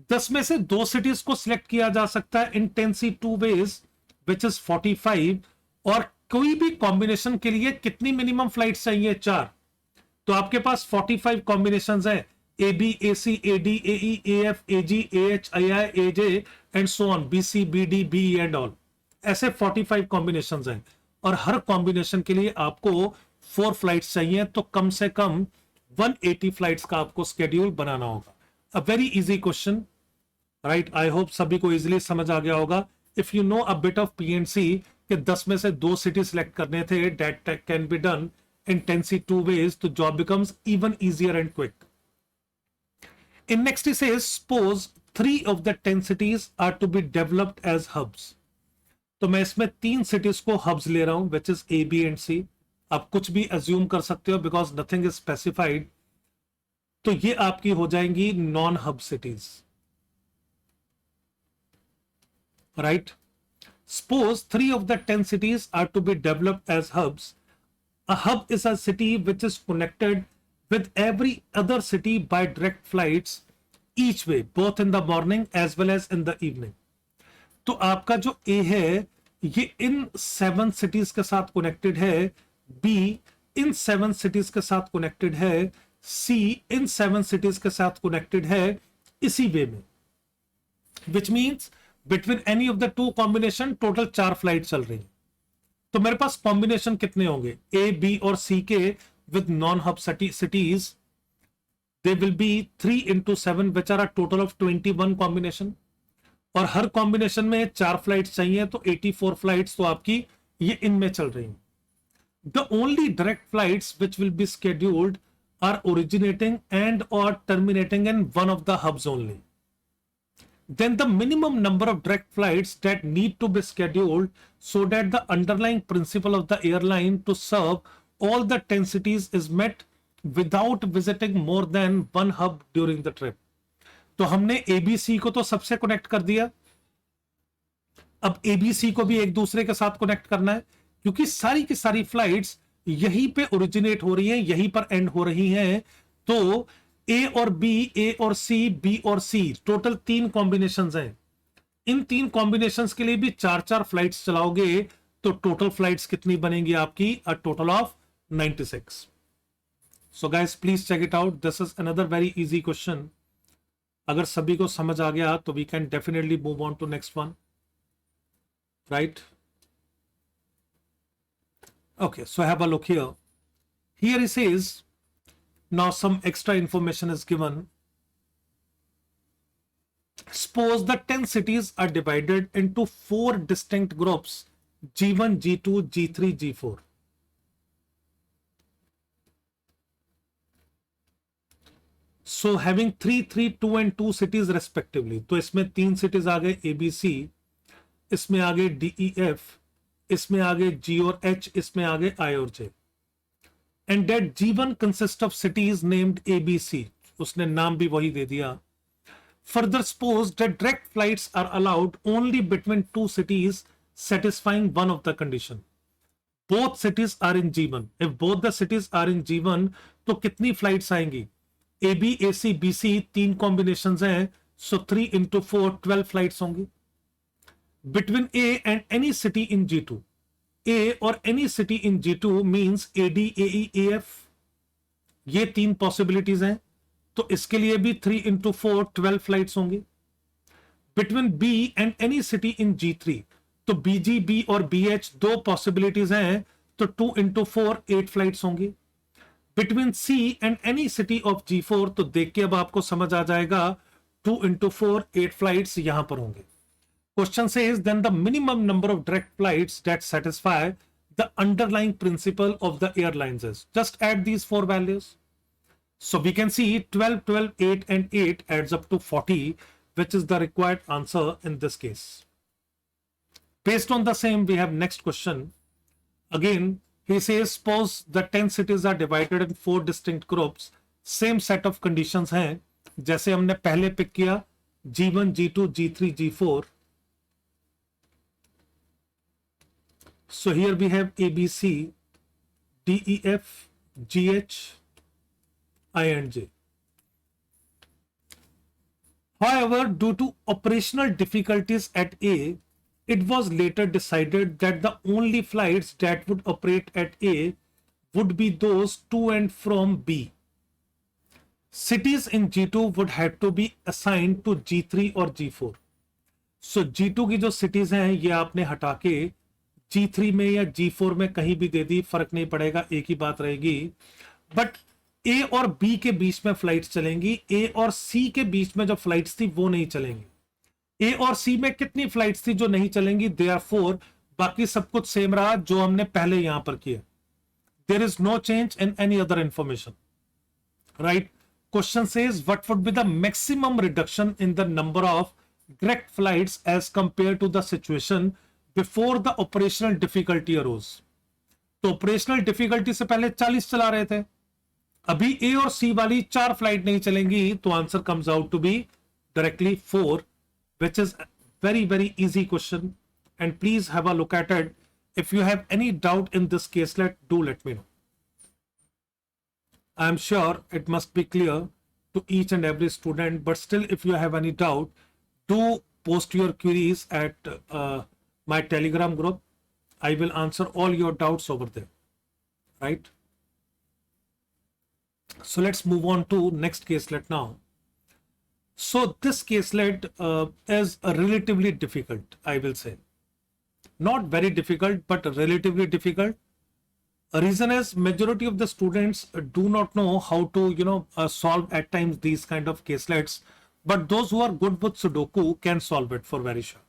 10 में से दो सिटीज को सिलेक्ट किया जा सकता है इन 10C2 ways विच इज 45, और कोई भी कॉम्बिनेशन के लिए कितनी मिनिमम फ्लाइट्स चाहिए? 4। तो आपके पास 45 कॉम्बिनेशंस हैं, A B A C A D A E A F A G A H I I A J and so on, B C B D B and all, ऐसे 45 combinations हैं, और हर combination के लिए आपको 4 flights चाहिए। तो कम से कम 180 फ्लाइट्स का आपको स्केड्यूल बनाना होगा। A very easy question, right. I hope सभी को इजीली समझ आ गया होगा। If you know a bit of PNC कि 10 में से 2 सिटी सिलेक्ट करने थे, that can be done in 10C2 ways, तो job becomes even easier and quick. In next it says, suppose 3 of the 10 cities are to be developed as hubs. तो मैं इसमें 3 cities को hubs ले रहा हूं, which is A, B and C. आप कुछ भी assume कर सकते हो because nothing is specified. तो ये आपकी हो जाएंगी non hub cities, right? Suppose 3 of the 10 cities are to be developed as hubs. A hub is a city which is connected with every other city by direct flights each way, both in the morning as well as in the evening. तो आपका जो A है ये इन 7 cities के साथ connected है, B इन 7 cities के साथ connected है, C इन 7 cities के साथ connected है इसी वे में, which means between any of the two combination total 4 flight चल रही है। तो मेरे पास कॉम्बिनेशन कितने होंगे ए बी और सी के with non hub cities? They will be 3 into 7 which are a total of 21 combination, और हर कॉम्बिनेशन में 4 फ्लाइट्स चाहिए, तो 84 फ्लाइट्स तो आपकी ये इनमें चल रही हैं। The only direct flights which will be scheduled are originating and और terminating in one of the hubs only. Then the minimum number of direct flights that need to be scheduled so that the underlying principle of the airline to serve all the 10 cities is met without visiting more than one hub during the trip. तो हमने ABC को तो सबसे connect कर दिया, अब ABC को भी एक दूसरे के साथ कनेक्ट करना है, क्योंकि सारी की सारी फ्लाइट्स यहीं पे ओरिजिनेट हो रही हैं, यहीं पर एंड हो रही हैं। तो ए और बी, ए और सी, बी और सी, टोटल 3 कॉम्बिनेशंस हैं। इन 3 कॉम्बिनेशंस के लिए भी 4-4 फ्लाइट्स चलाओगे तो टोटल फ्लाइट्स कितनी बनेंगी आपकी? A total of 96। So guys please check it out, this is another very easy question. अगर सभी को समझ आ गया तो we can definitely move on to next one, right? Okay, so have a look here. Here it says, now some extra information is given. Suppose the 10 cities are divided into 4 distinct groups, G1, G2, G3, G4. So having 3, 3, 2 and 2 cities respectively. तो इसमें 3 cities आ गए ABC, इसमें आ गए DEF, इसमें आ गए G और H, इसमें आ गए I और J। and that G1 consists of cities named ABC. उसने नाम भी वही दे दिया. Further suppose that direct flights are allowed only between two cities satisfying one of the condition. Both cities are in G1. If both the cities are in G1, तो कितनी flights आएंगी? AB, AC, BC तीन combinations हैं, so 3 into 4 12 flights होंगी. Between A and any city in G2. A or any city in G2 means AD, AE, AF. ये तीन possibilities हैं, तो इसके लिए भी 3 into 4 12 फ्लाइट्स होंगी. Between B and any city in G3, तो BG, B और BH दो पॉसिबिलिटीज हैं, तो 2 into 4 8 फ्लाइट्स होंगी. Between C and any city of G4, तो देख के अब आपको समझ आ जाएगा 2 into 4 8 फ्लाइट्स यहां पर होंगे. Question says then the minimum number of direct flights that satisfy the underlying principle of the airlines is. Just add these four values. So we can see 12, 12, 8 and 8 adds up to 40, which is the required answer in this case. Based on the same, we have next question. Again, he says suppose the 10 cities are divided in 4 distinct groups. Same set of conditions हैं जैसे हमने पहले pick किया G1, G2, G3, G4. So here we have ABC, DEF, GH, I and J. However, due to operational difficulties at A, it was later decided that the only flights that would operate at A would be those to and from B. Cities in G2 would have to be assigned to G3 or G4. So G2 की जो cities हैं ये आपने हटा के G3 में या G4 में कहीं भी दे दी, फर्क नहीं पड़ेगा, एक ही बात रहेगी. बट A और B के बीच में फ्लाइट्स चलेंगी, A और C के बीच में जो फ्लाइट्स थी वो नहीं चलेंगी. A और C में कितनी फ्लाइट्स थी जो नहीं चलेंगी? They are 4. बाकी सब कुछ सेम रहा जो हमने पहले यहां पर किया. There is no change in any other information, right? Question says what would be the maximum reduction in the number of direct flights as compare to the situation before the operational difficulty arose. तो operational difficulty से पहले 40 चला रहे थे, अभी ए और सी वाली 4 flight नहीं चलेंगी, तो answer comes out to be directly 4, which is very very easy question, and please have a look at it. If you have any doubt in this case, let me know. I am sure it must be clear to each and every student, but still if you have any doubt, do post your queries at my Telegram group. I will answer all your doubts over there, right? So let's move on to next caselet now. So this caselet is relatively difficult, I will say. Not very difficult, but relatively difficult. A reason is majority of the students do not know how to, solve at times these kind of caselets. But those who are good with Sudoku can solve it for very sure.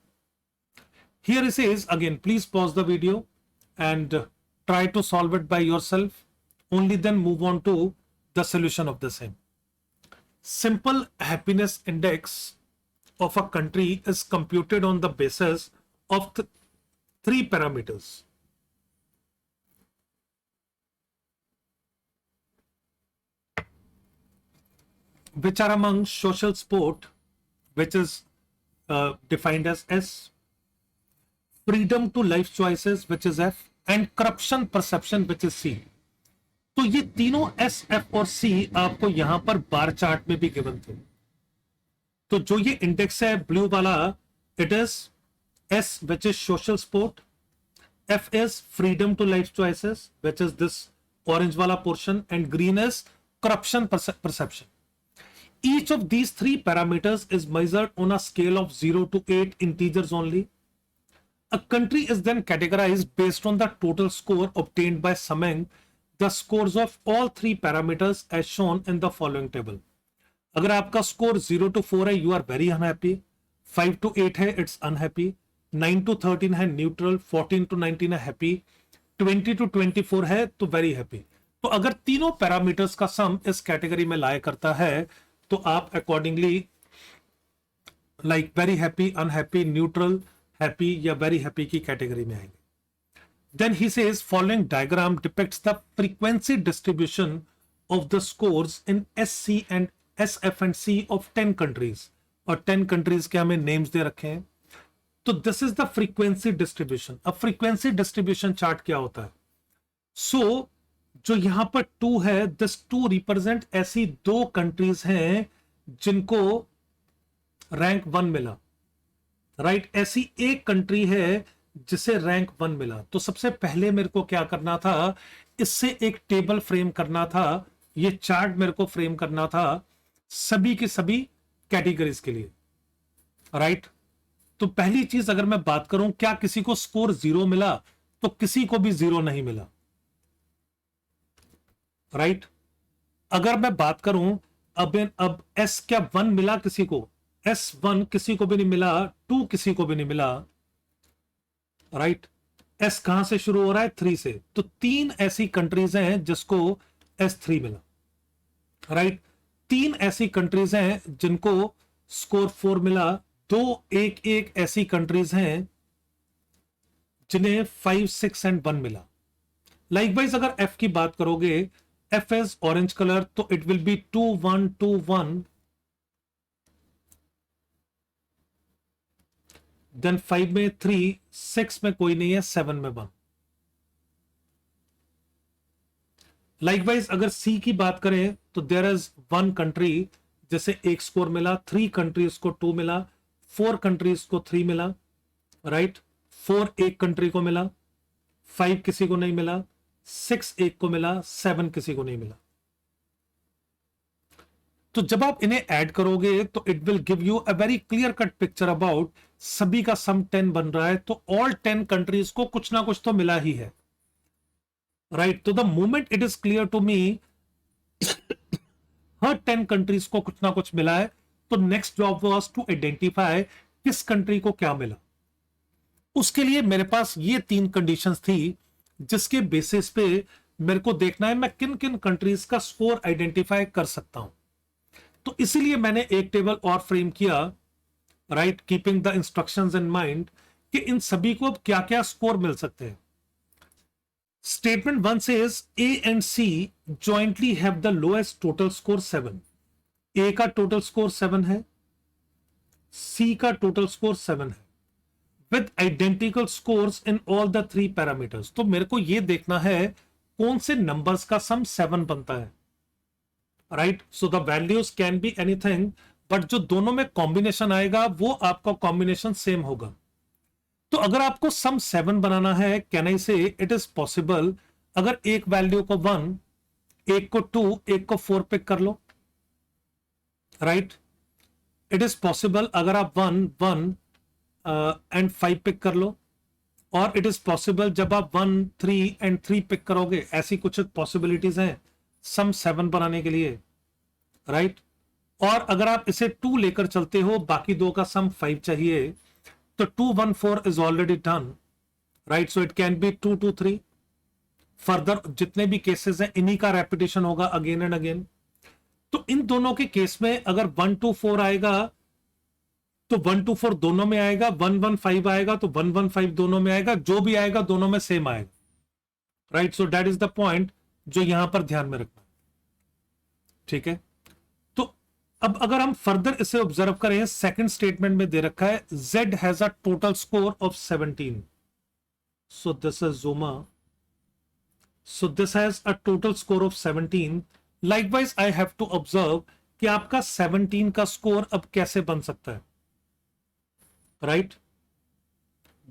Here it says, again, please pause the video and try to solve it by yourself. Only then move on to the solution of the same. Simple happiness index of a country is computed on the basis of 3 parameters. Which are among social support, which is defined as S, freedom to life choices, which is F, and corruption perception, which is C. तो ये तीनों S, F और सी आपको यहां पर bar chart में भी given थे. तो जो ये इंडेक्स है ब्लू वाला, it is S which is social support, F is freedom to life choices which is this orange वाला portion, and green is corruption perception. Each of these 3 parameters is measured on a scale of 0 to 8 integers only. A country is then categorized based on the total score obtained by summing the scores of all 3 parameters as shown in the following table. अगर आपका score 0 to 4 है, you are very unhappy. 5 to 8 है, it's unhappy. 9 to 13 है, neutral. 14 to 19 है, happy. 20 to 24 है, तो very happy. तो अगर तीनों पैरामीटर्स का सम इस कैटेगरी में लाया करता है, तो आप accordingly like very happy, unhappy, neutral, happy या वेरी हैप्पी की कैटेगरी में आएंगे. Then he says following diagram depicts the frequency distribution of the scores in SC and SF and C of 10 countries. और 10 countries के हमें names दे रखे हैं. तो this is the frequency distribution. अब frequency distribution chart क्या होता है? So जो यहां पर 2 है, this 2 represent ऐसी 2 countries हैं जिनको रैंक 1 मिला, राइट? ऐसी एक कंट्री है जिसे रैंक 1 मिला. तो सबसे पहले मेरे को क्या करना था, इससे एक टेबल फ्रेम करना था, ये चार्ट मेरे को फ्रेम करना था सभी की सभी कैटेगरीज के लिए, राइट? तो पहली चीज अगर मैं बात करूं, क्या किसी को स्कोर 0 मिला? तो किसी को भी 0 नहीं मिला, राइट? अगर मैं बात करूं अब एस क्या 1 मिला किसी को? S1 किसी को भी नहीं मिला, 2 किसी को भी नहीं मिला, राइट? S कहां से शुरू हो रहा है? 3 से. तो 3 ऐसी कंट्रीज हैं जिसको S3 मिला, राइट? 3 ऐसी कंट्रीज हैं जिनको स्कोर 4 मिला. 1 ऐसी कंट्रीज हैं जिन्हें 5, 6 एंड 1 मिला. लाइकवाइज अगर F की बात करोगे, F इज ऑरेंज कलर, तो इट विल बी 2, 1, 2, 1. देन 5 में 3, 6 में कोई नहीं है, 7 में 1. लाइकवाइज अगर C की बात करें तो देयर इज 1 कंट्री जिसे 1 स्कोर मिला, 3 कंट्रीज को 2 मिला, 4 कंट्रीज को 3 मिला, राइट? 4 एक कंट्री को मिला, 5 किसी को नहीं मिला, 6 एक को मिला, 7 किसी को नहीं मिला. तो जब आप इन्हें ऐड करोगे तो it will give you a very clear cut picture about सभी का सम 10 बन रहा है. तो ऑल 10 कंट्रीज को कुछ ना कुछ तो मिला ही है, राइट? तो the moment it is clear to me हर 10 कंट्रीज को कुछ ना कुछ मिला है, तो next job was to identify किस कंट्री को क्या मिला. उसके लिए मेरे पास ये 3 कंडीशंस थी जिसके बेसिस पे मेरे को देखना है मैं किन किन कंट्रीज का स्कोर आइडेंटिफाई कर सकता हूं. तो इसीलिए मैंने एक टेबल और फ्रेम किया, right? Keeping the instructions in mind कि इन सभी को अब क्या क्या स्कोर मिल सकते हैं. Statement 1 says A and C jointly have the lowest total score 7. A का टोटल स्कोर 7 है, C का टोटल स्कोर 7 है, with identical scores in all the 3 parameters. तो मेरे को यह देखना है कौन से नंबर्स का सम 7 बनता है, right? So the values can be anything, but जो दोनों में कॉम्बिनेशन आएगा वो आपका कॉम्बिनेशन सेम होगा. तो अगर आपको सम 7 बनाना है, कैन आई से इट इज पॉसिबल, अगर एक वैल्यू को 1, एक को 2, एक को 4 पिक कर लो, राइट? इट इज पॉसिबल अगर आप 1, 1 एंड 5 पिक कर लो, और इट इज पॉसिबल जब आप 1, 3 एंड 3 पिक करोगे. ऐसी कुछ पॉसिबिलिटीज हैं सम 7 बनाने के लिए, राइट? और अगर आप इसे 2 लेकर चलते हो, बाकी 2 का सम 5 चाहिए, तो 2, 1, 4 is already done, right? So it can B 2, 2, 3. Further जितने भी केसेस हैं इन्हीं का रेपिटेशन होगा अगेन एंड अगेन. तो इन दोनों के केस में अगर 1, 2, 4 आएगा तो 1, 2, 4 दोनों में आएगा, 1, 1, 5 आएगा तो 1, 1, 5 दोनों में आएगा, जो भी आएगा दोनों में सेम आएगा, right? So that is the point जो यहां पर ध्यान में रखना, ठीक है? तो अब अगर हम फर्दर इसे ऑब्जर्व करें, सेकंड स्टेटमेंट में दे रखा है Z has a total score of 17. So this is Zuma. So this has a total score of 17. Likewise, I have to observe कि आपका 17 का स्कोर अब कैसे बन सकता है, राइट?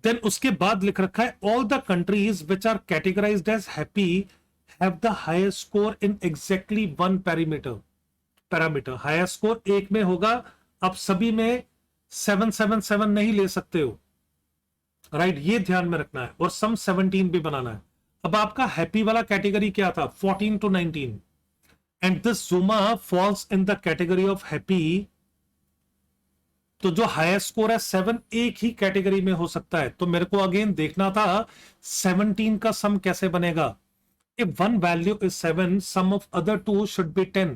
देन उसके बाद लिख रखा है all the countries which are categorized as happy have the highest score in exactly 1 parameter. Highest score एक में होगा. आप सभी में 7, 7, 7 नहीं ले सकते हो, राइट? ये ध्यान में रखना है. और सम 17 भी बनाना है. अब आपका हैप्पी वाला कैटेगरी क्या था? 14 to 19, and this Zuma falls in the category of happy. तो जो हाईएस्ट स्कोर है 7 एक ही कैटेगरी में हो सकता है. तो मेरे को अगेन देखना था 17 का सम कैसे बनेगा. If one value is 7, sum of other 2 should be 10,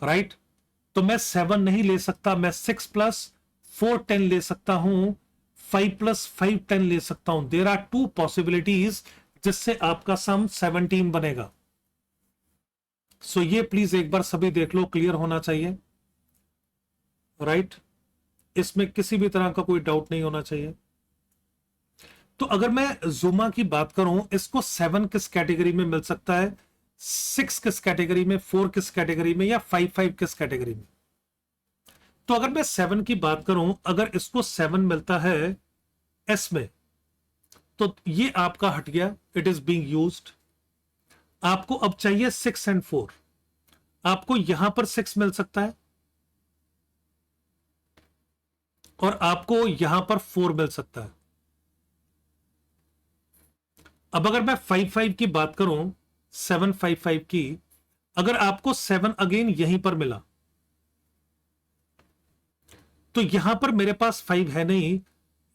right? तो मैं 7 नहीं ले सकता, मैं 6 + 4 10 ले सकता हूं. 5 + 5 10 ले सकता हूं। देयर आर 2 पॉसिबिलिटीज जिससे आपका सम 17 बनेगा। सो ये प्लीज एक बार सभी देख लो, क्लियर होना चाहिए, राइट? इसमें किसी भी तरह का कोई डाउट नहीं होना चाहिए। तो अगर मैं जुमा की बात करूं, इसको 7 किस कैटेगरी में मिल सकता है, 6 किस कैटेगरी में, 4 किस कैटेगरी में, या 5 किस कैटेगरी में? तो अगर मैं 7 की बात करूं, अगर इसको 7 मिलता है एस में, तो ये आपका हट गया, इट इज बीइंग यूज्ड। आपको अब चाहिए 6 और 4। आपको यहां पर 6 मिल सकता है और आपको यहां पर 4 मिल सकता है। अब अगर मैं 5 की बात करूं, 7 5 की, अगर आपको 7 अगेन यहीं पर मिला, तो यहां पर मेरे पास 5 है नहीं,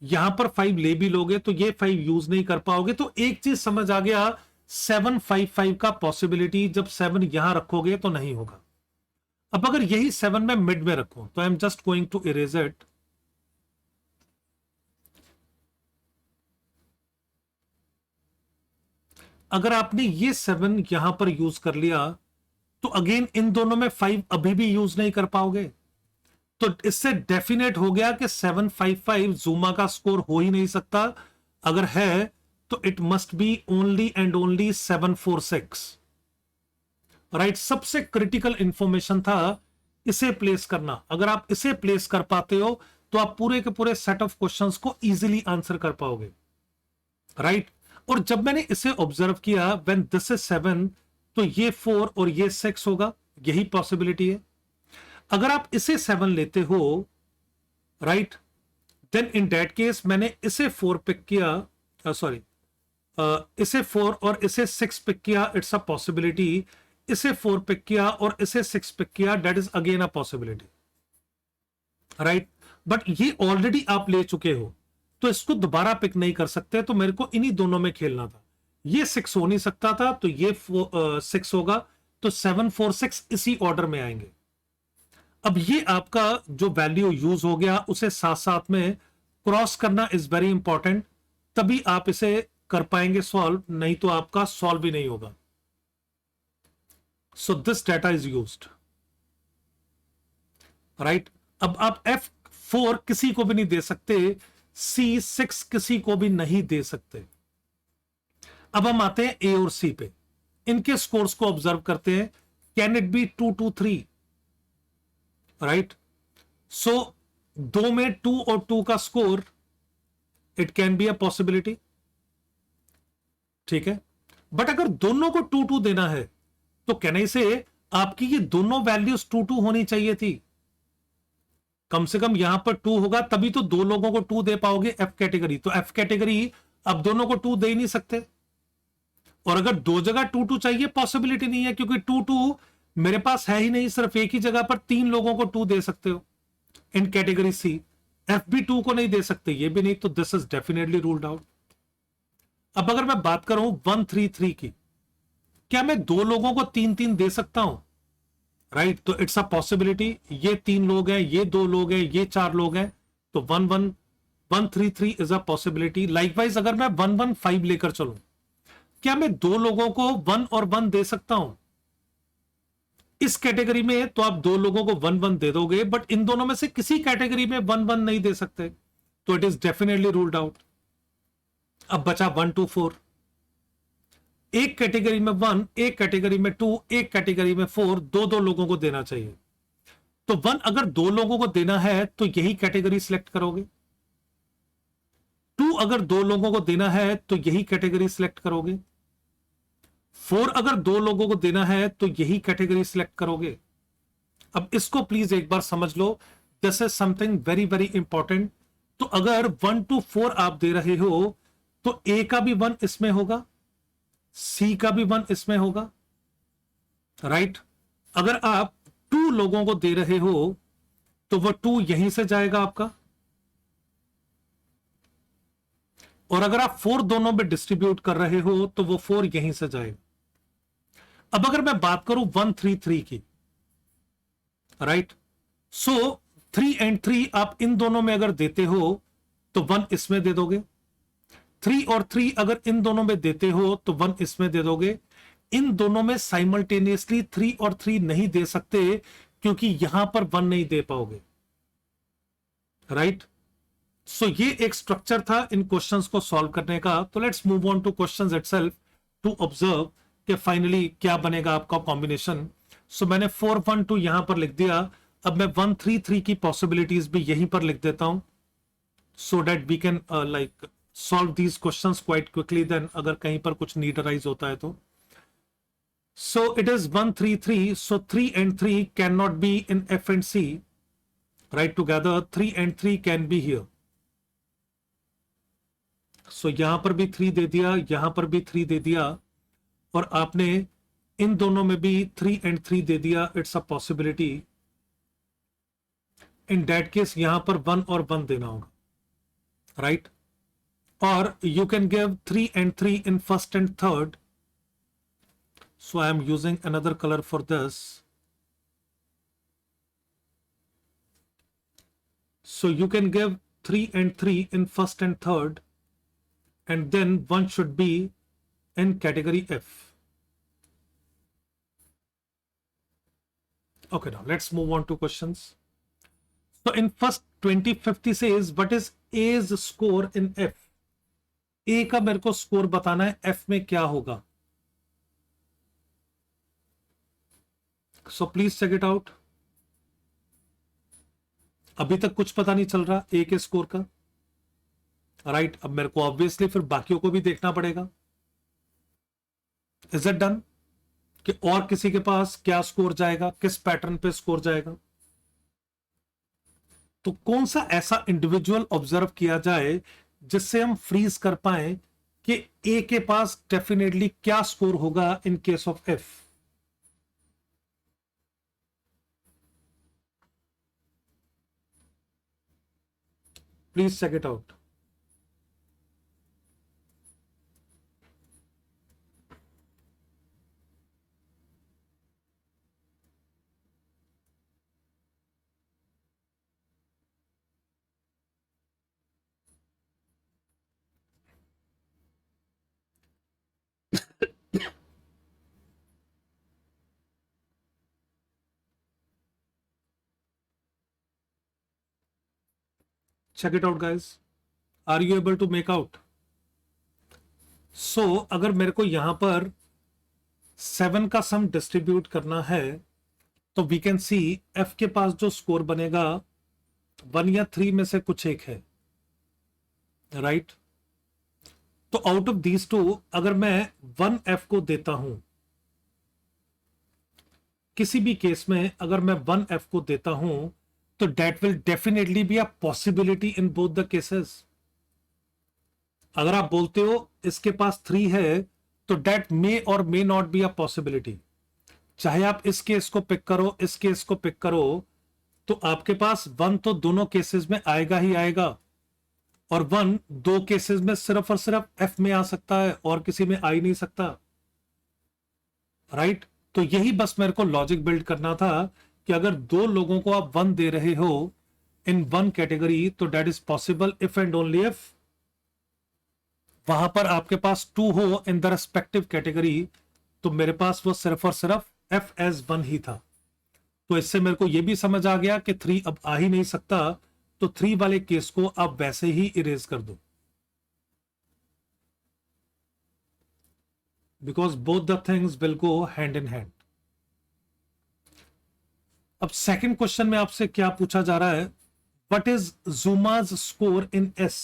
यहां पर 5 ले भी लोगे तो ये 5 यूज नहीं कर पाओगे। तो एक चीज समझ आ गया, 7 5 का पॉसिबिलिटी जब 7 यहां रखोगे तो नहीं होगा। अब अगर यही 7 मैं मिड में रखूं, तो I am just going to erase it. अगर आपने ये 7 यहां पर यूज कर लिया, तो अगेन इन दोनों में 5 अभी भी यूज नहीं कर पाओगे। तो इससे डेफिनेट हो गया कि 7 5 जूमा का स्कोर हो ही नहीं सकता। अगर है तो it must be only and only 7 4 6, right? सबसे क्रिटिकल इंफॉर्मेशन था इसे प्लेस करना। अगर आप इसे प्लेस कर पाते हो तो आप पूरे के पूरे सेट ऑफ क्वेश्चंस को इजीली आंसर कर पाओगे, राइट? और जब मैंने इसे ऑब्जर्व किया, व्हेन दिस इज 7, तो ये 4 और ये 6 होगा, यही पॉसिबिलिटी है। अगर आप इसे 7 लेते हो, right, then in that case मैंने इसे 4 पिक किया, सॉरी, इसे 4 और इसे 6 पिक किया, इट्स अ पॉसिबिलिटी। इसे 4 पिक किया और इसे 6 पिक किया, that is again a possibility, right? But ये ऑलरेडी आप ले चुके हो, तो इसको दोबारा पिक नहीं कर सकते, तो मेरे को इन्हीं दोनों में खेलना था। ये 6 हो नहीं सकता था, तो ये 6 होगा, तो 7 4 6 इसी ऑर्डर में आएंगे। अब ये आपका जो वैल्यू यूज हो गया, उसे साथ साथ में क्रॉस करना इज वेरी इंपॉर्टेंट, तभी आप इसे कर पाएंगे सॉल्व, नहीं तो आपका सॉल्व भी नहीं होगा। So this data is used, right? अब आप F4 किसी को भी नहीं दे सकते, C6 किसी को भी नहीं दे सकते। अब हम आते हैं ए और सी पे, इनके स्कोर्स को ऑब्जर्व करते हैं। Can it be 2 2 3, right? So 2 में 2 और 2 का स्कोर, it can be a possibility, ठीक है? बट अगर दोनों को 2 2 देना है, तो कहने से आपकी ये दोनों वैल्यूज 2 2 होनी चाहिए थी। कम से कम यहां पर 2 होगा, तभी तो दो लोगों को 2 दे पाओगे एफ कैटेगरी। तो एफ कैटेगरी अब दोनों को 2 दे ही नहीं सकते, और अगर दो जगह 2 2 चाहिए, पॉसिबिलिटी नहीं है, क्योंकि 2 2 मेरे पास है ही नहीं। सिर्फ एक ही जगह पर 3 लोगों को 2 दे सकते हो इन कैटेगरी सी, एफ भी 2 को नहीं दे सकते, ये भी नहीं, तो this is definitely ruled out. अब अगर मैं बात करूं 1 3 3 की, क्या मैं दो लोगों को 3 3 दे सकता हूं, राइट? तो इट्स अ पॉसिबिलिटी। ये 3 लोग हैं, ये 2 लोग हैं, ये 4 लोग हैं, तो 1 1 1 3 3 इज अ पॉसिबिलिटी। लाइकवाइज अगर मैं 1 1 5 लेकर चलूं, क्या मैं दो लोगों को 1 और 1 दे सकता हूं इस कैटेगरी में? तो आप दो लोगों को 1 1 दे दोगे, बट इन दोनों में से किसी कैटेगरी में 1 1 नहीं दे सकते, तो it is definitely ruled out. अब बचा 1 2 4, एक कैटेगरी में 1, एक कैटेगरी में 2, एक कैटेगरी में 4, दो दो लोगों को देना चाहिए। तो 1 अगर दो लोगों को देना है तो यही कैटेगरी सिलेक्ट करोगे, 2 अगर दो लोगों को देना है तो यही कैटेगरी सिलेक्ट करोगे, 4 अगर दो लोगों को देना है तो यही कैटेगरी सिलेक्ट करोगे। अब इसको प्लीज एक बार समझ लो, this is something very very important. तो अगर 1 2 4 आप दे रहे हो, तो ए का भी 1 इसमें होगा, सी का भी 1 इसमें होगा, राइट? अगर आप 2 लोगों को दे रहे हो, तो वह 2 यहीं से जाएगा आपका, और अगर आप 4 दोनों में डिस्ट्रीब्यूट कर रहे हो, तो वो 4 यहीं से जाएगा। अब अगर मैं बात करूं 1 3 3 की, राइट? सो 3 और 3 आप इन दोनों में अगर देते हो, तो 1 इसमें दे दोगे, 3 और 3 अगर इन दोनों में देते हो तो 1 इसमें दे दोगे। इन दोनों में साइमल्टेनियसली 3 और 3 नहीं दे सकते क्योंकि यहां पर 1 नहीं दे पाओगे, राइट। सो ये एक स्ट्रक्चर था इन क्वेश्चंस को सॉल्व करने का। तो let's move on to questions itself to observe कि फाइनली क्या बनेगा आपका कॉम्बिनेशन। सो मैंने 4 1 2 यहां पर लिख दिया। अब मैं 1 3 3 की पॉसिबिलिटीज भी यहीं पर लिख देता हूं so that we can like solve these questions quite quickly then, अगर कहीं पर कुछ नीड अराइज होता है तो। So it is 1 3 3, so 3 and 3 can not be in F and C, right together 3 and 3 can be here. So यहां पर भी 3 दे दिया, यहां पर भी 3 दे दिया, और आपने इन दोनों में भी 3 and 3 दे दिया। It's a possibility. In that case यहां पर 1 और 1 देना होगा, राइट। और you can give 3 and 3 in first and third, so I am using another color for this. So you can give 3 and 3 in first and third, and then 1 should be in category F. Okay, now let's move on to questions. So in first 2050 says what is A's score in F? A का मेरे को score बताना है, F में क्या होगा। So please check it out. अभी तक कुछ पता नहीं चल रहा A के स्कोर का, राइट। अब मेरे को ऑब्वियसली फिर बाकियों को भी देखना पड़ेगा। इज इट डन कि और किसी के पास क्या स्कोर जाएगा, किस पैटर्न पे स्कोर जाएगा। तो कौन सा ऐसा इंडिविजुअल ऑब्जर्व किया जाए जिससे हम फ्रीज कर पाए कि ए के पास डेफिनेटली क्या स्कोर होगा in case of F. Please check it out. check it out guys, are you able to make out? So अगर मेरे को यहां पर 7 का सम डिस्ट्रीब्यूट करना है तो वी कैन सी एफ के पास जो स्कोर बनेगा 1 या 3 में से कुछ एक है, राइट। तो आउट ऑफ दीज टू अगर मैं 1 एफ को देता हूं, किसी भी केस में अगर मैं 1 एफ को देता हूं तो that will definitely be a possibility in both the cases. अगर आप बोलते हो इसके पास 3 है तो दैट मे और may not be a possibility. चाहे आप इस केस को पिक करो, इस केस को पिक करो, तो आपके पास 1 तो दोनों केसेस में आएगा ही आएगा, और 1 दो केसेस में सिर्फ और सिर्फ एफ में आ सकता है और किसी में आ ही नहीं सकता, राइट। तो यही बस मेरे को लॉजिक बिल्ड करना था कि अगर 2 लोगों को आप 1 दे रहे हो इन 1 कैटेगरी तो that is possible if and only if वहां पर आपके पास 2 हो इन द रेस्पेक्टिव कैटेगरी, तो मेरे पास वो सिर्फ और सिर्फ एफ एज 1 ही था। तो इससे मेरे को यह भी समझ आ गया कि 3 अब आ ही नहीं सकता, तो 3 वाले केस को आप वैसे ही इरेज कर दो, because both the things will go hand in hand. अब सेकंड क्वेश्चन में आपसे क्या पूछा जा रहा है, what is Zuma's score in S.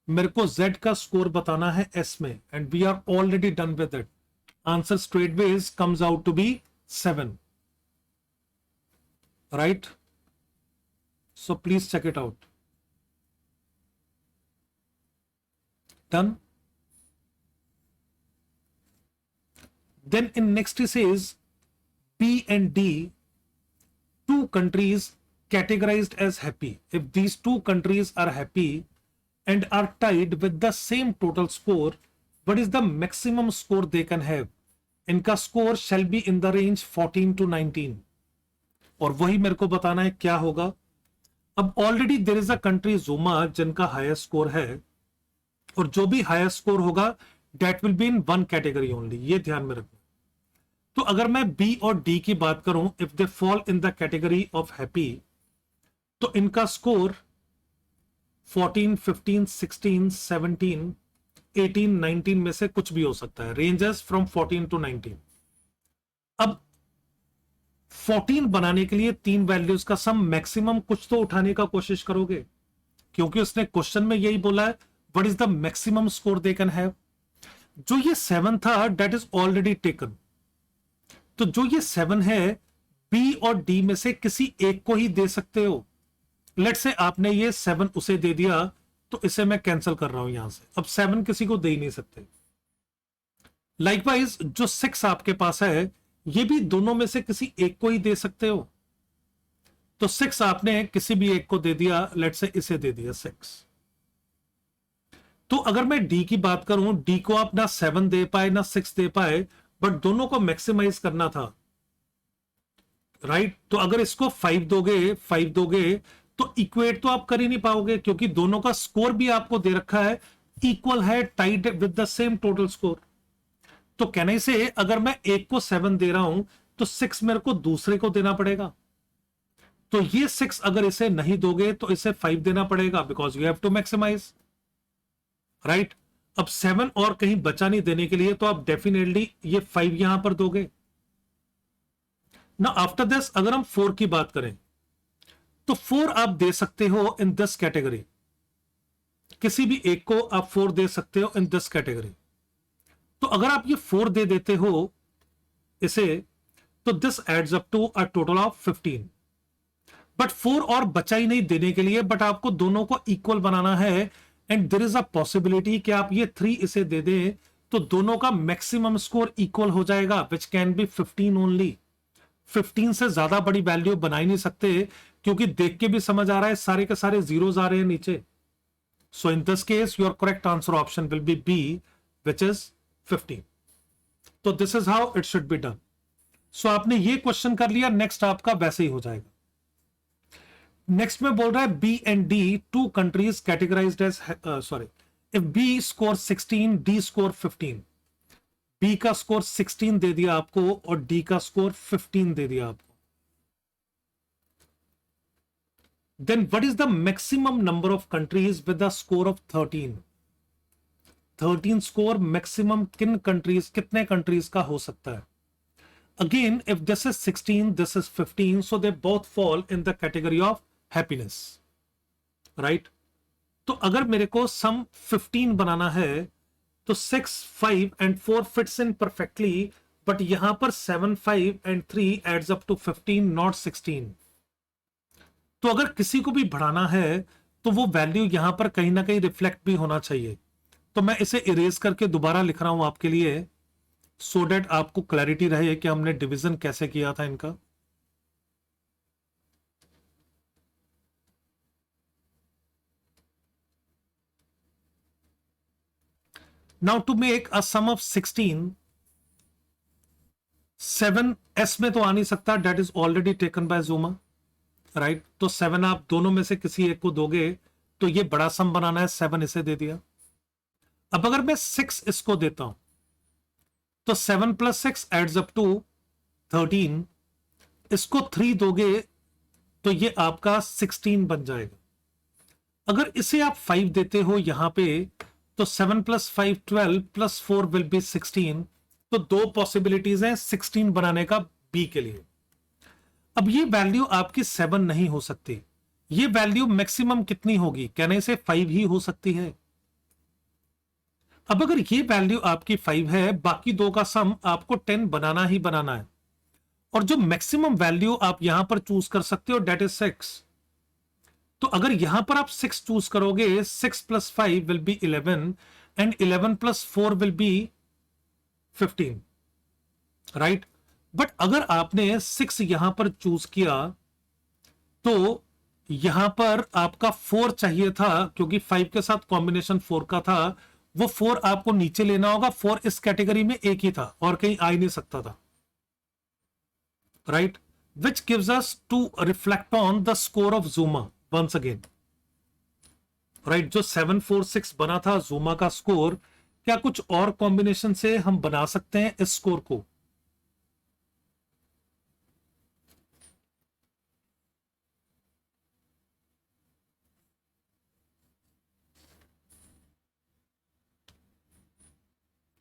मेरे को Z का स्कोर बताना है S में, and we are already done with it. Answer straight ways comes out to be 7, right. So please check it out. Done. Then in next he says B and D, 2 countries categorized as happy. If these 2 countries are happy and are tied with the same total score, what is the maximum score they can have? इनका score shall be in the range 14 to 19. और वही मेरे को बताना है क्या होगा। अब already there is a country Zuma जिनका हाईएस्ट स्कोर है, और जो भी हाईएस्ट स्कोर होगा that will be in one category only, ये ध्यान में रखना। तो अगर मैं बी और डी की बात करूं, if they fall in the category of happy, तो इनका स्कोर 14, 15, 16, 17, 18, 19 में से कुछ भी हो सकता है, रेंजेस फ्रॉम 14 टू 19। अब 14 बनाने के लिए तीन वैल्यूज का सम मैक्सिमम कुछ तो उठाने का कोशिश करोगे, क्योंकि उसने क्वेश्चन में यही बोला है what is the maximum score they can have. जो ये 7 था दैट इज ऑलरेडी टेकन, तो जो ये 7 है बी और डी में से किसी एक को ही दे सकते हो। लेट से आपने ये 7 उसे दे दिया, तो इसे मैं कैंसिल कर रहा हूं यहां से, अब 7 किसी को दे ही नहीं सकते। लाइकवाइज जो 6 आपके पास है ये भी दोनों में से किसी एक को ही दे सकते हो, तो 6 आपने किसी भी एक को दे दिया, लेट से इसे दे दिया 6। तो अगर मैं डी की बात करूं, डी को आप ना 7 दे पाए ना 6 दे पाए, बट दोनों को मैक्सिमाइज करना था, राइट। तो अगर इसको 5 दोगे 5 दोगे तो इक्वेट तो आप कर ही नहीं पाओगे, क्योंकि दोनों का स्कोर भी आपको दे रखा है, इक्वल है, tied with the same total score. तो कहने से अगर मैं एक को 7 दे रहा हूं तो 6 मेरे को दूसरे को देना पड़ेगा, तो ये 6 अगर इसे नहीं दोगे तो इसे 5 देना पड़ेगा, because you have to maximize, right. अब 7 और कहीं बचा नहीं देने के लिए, तो आप डेफिनेटली ये 5 यहां पर दोगे ना। आफ्टर दिस अगर हम 4 की बात करें, तो 4 आप दे सकते हो इन दिस कैटेगरी, किसी भी एक को आप 4 दे सकते हो इन दिस कैटेगरी। तो अगर आप ये 4 दे देते हो इसे, तो this adds up to a total of 15। But 4 और बचा ही नहीं देने के लिए, बट आपको दोनों को इक्वल बनाना है, and there is a possibility कि आप ये 3 इसे दे दें तो दोनों का मैक्सिमम स्कोर इक्वल हो जाएगा, विच कैन बी 15 ओनली। 15 से ज्यादा बड़ी वैल्यू बना ही नहीं सकते, क्योंकि देख के भी समझ आ रहा है सारे के सारे जीरोस आ रहे हैं नीचे। So in this case your correct answer option will be B, which is 15। तो this is how it should be done. So आपने ये क्वेश्चन कर लिया, नेक्स्ट आपका वैसे ही हो जाएगा। नेक्स्ट में बोल रहा है B and D two countries categorized as, sorry, if B score 16 D score 15, B का स्कोर 16 दे दिया आपको और डी का स्कोर 15 दे दिया आपको, then what is the maximum number of countries with the score of 13? 13 score maximum किन countries, कितने कंट्रीज का हो सकता है? Again, if this is 16, this is 15, so they both fall in the category of happiness, right? तो अगर मेरे को सम 15 बनाना है, तो 6, 5 and 4 fits in perfectly, but यहां पर 7, 5 and 3 adds up to 15, not 16. तो अगर किसी को भी बढ़ाना है तो वो वैल्यू यहां पर कहीं ना कहीं रिफ्लेक्ट भी होना चाहिए। तो मैं इसे इरेज करके दोबारा लिख रहा हूं आपके लिए, सो डेट आपको क्लैरिटी रहे कि हमने डिवीजन कैसे किया था इनका। Now to make a sum of 16, 7 एस में तो आ नहीं सकता, that is already taken by Zuma, right. तो 7 आप दोनों में से किसी एक को दोगे, तो ये बड़ा सम बनाना है, 7 इसे दे दिया। अब अगर मैं 6 इसको देता हूं, तो 7 + 6 एड्स अप टू 13, इसको 3 दोगे तो ये आपका 16 बन जाएगा। अगर इसे आप 5 देते हो यहां पे, तो 7 + 5 12 + 4 विल बी 16। तो दो पॉसिबिलिटीज हैं 16 बनाने का बी के लिए। अब ये वैल्यू आपकी 7 नहीं हो सकती, ये वैल्यू मैक्सिमम कितनी होगी? कहने से 5 ही हो सकती है। अब अगर ये वैल्यू आपकी 5 है, बाकी दो का सम आपको 10 बनाना ही बनाना है, और जो मैक्सिमम वैल्यू आप यहां पर चूज कर सकते हो डेट इज 6। तो अगर यहां पर आप 6 चूज करोगे, 6 + 5 will be 11 and 11 + 4 will be 15, right. But अगर आपने 6 यहां पर चूज किया, तो यहां पर आपका 4 चाहिए था, क्योंकि 5 के साथ कॉम्बिनेशन 4 का था, वो 4 आपको नीचे लेना होगा। 4 इस कैटेगरी में एक ही था और कहीं आ ही नहीं सकता था, right. Which gives us to reflect on the score of Zuma, once again, right, जो 746 बना था Zuma का स्कोर, क्या कुछ और कॉम्बिनेशन से हम बना सकते हैं इस स्कोर को?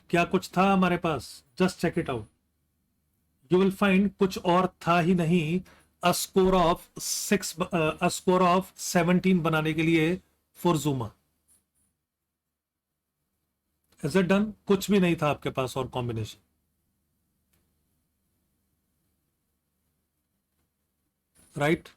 क्या कुछ था हमारे पास? Just check it out, you will find कुछ और था ही नहीं, अ स्कोर ऑफ 17 बनाने के लिए for Zuma. Is it done? कुछ भी नहीं था आपके पास और combination, right?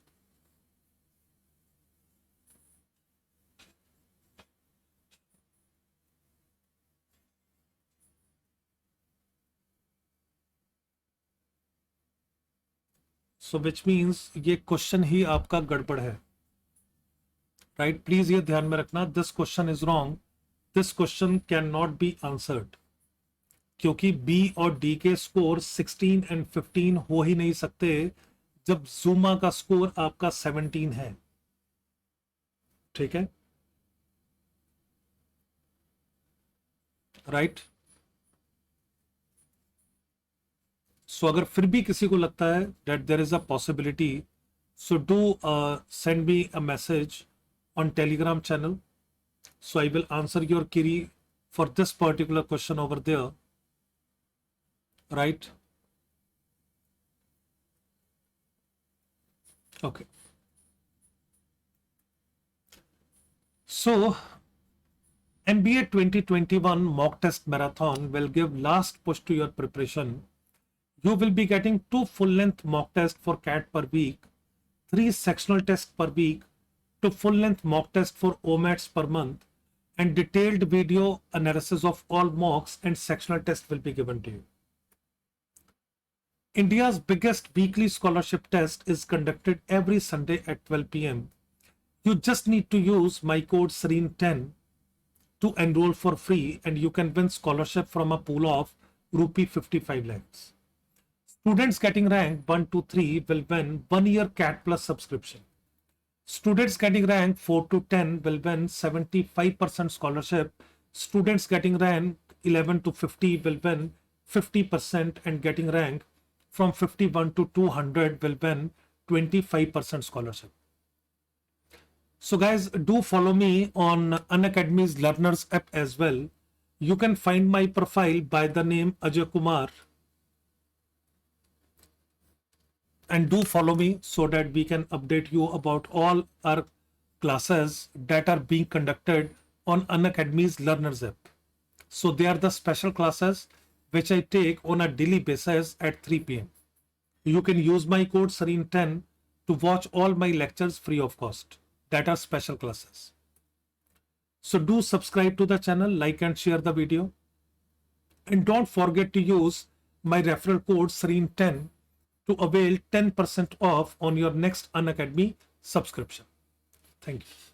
So which means ये क्वेश्चन ही आपका गड़बड़ है, राइट? प्लीज ये ध्यान में रखना, this question is wrong, this question can not be answered, क्योंकि बी और डी के स्कोर 16 एंड 15 हो ही नहीं सकते जब Zuma का स्कोर आपका 17 है, ठीक है, राइट? सो अगर फिर भी किसी को लगता है that there is a possibility, so do send me a message on Telegram channel, so I will answer your query for this particular question over there, right? Okay, so MBA 2021 mock test marathon will give last push to your preparation. You will be getting 2 full-length mock tests for CAT per week, 3 sectional tests per week, 2 full-length mock tests for OMATs per month, and detailed video analysis of all mocks and sectional tests will be given to you. India's biggest weekly scholarship test is conducted every Sunday at 12 p.m. You just need to use my code SERENE10 to enroll for free, and you can win scholarship from a pool of rupee 55 lakhs. Students getting rank 1 to 3 will win 1 year CAT Plus subscription. Students getting rank 4 to 10 will win 75% scholarship. Students getting rank 11 to 50 will win 50%, and getting rank from 51 to 200 will win 25% scholarship. So guys, do follow me on Unacademy's Learners app as well. You can find my profile by the name Ajay Kumar, and do follow me so that we can update you about all our classes that are being conducted on Unacademy's Learners app. So they are the special classes which I take on a daily basis at 3 p.m. You can use my code SERENE10 to watch all my lectures free of cost. That are special classes. So do subscribe to the channel, like and share the video. And don't forget to use my referral code SERENE10 to avail 10% off on your next Unacademy subscription. Thank you.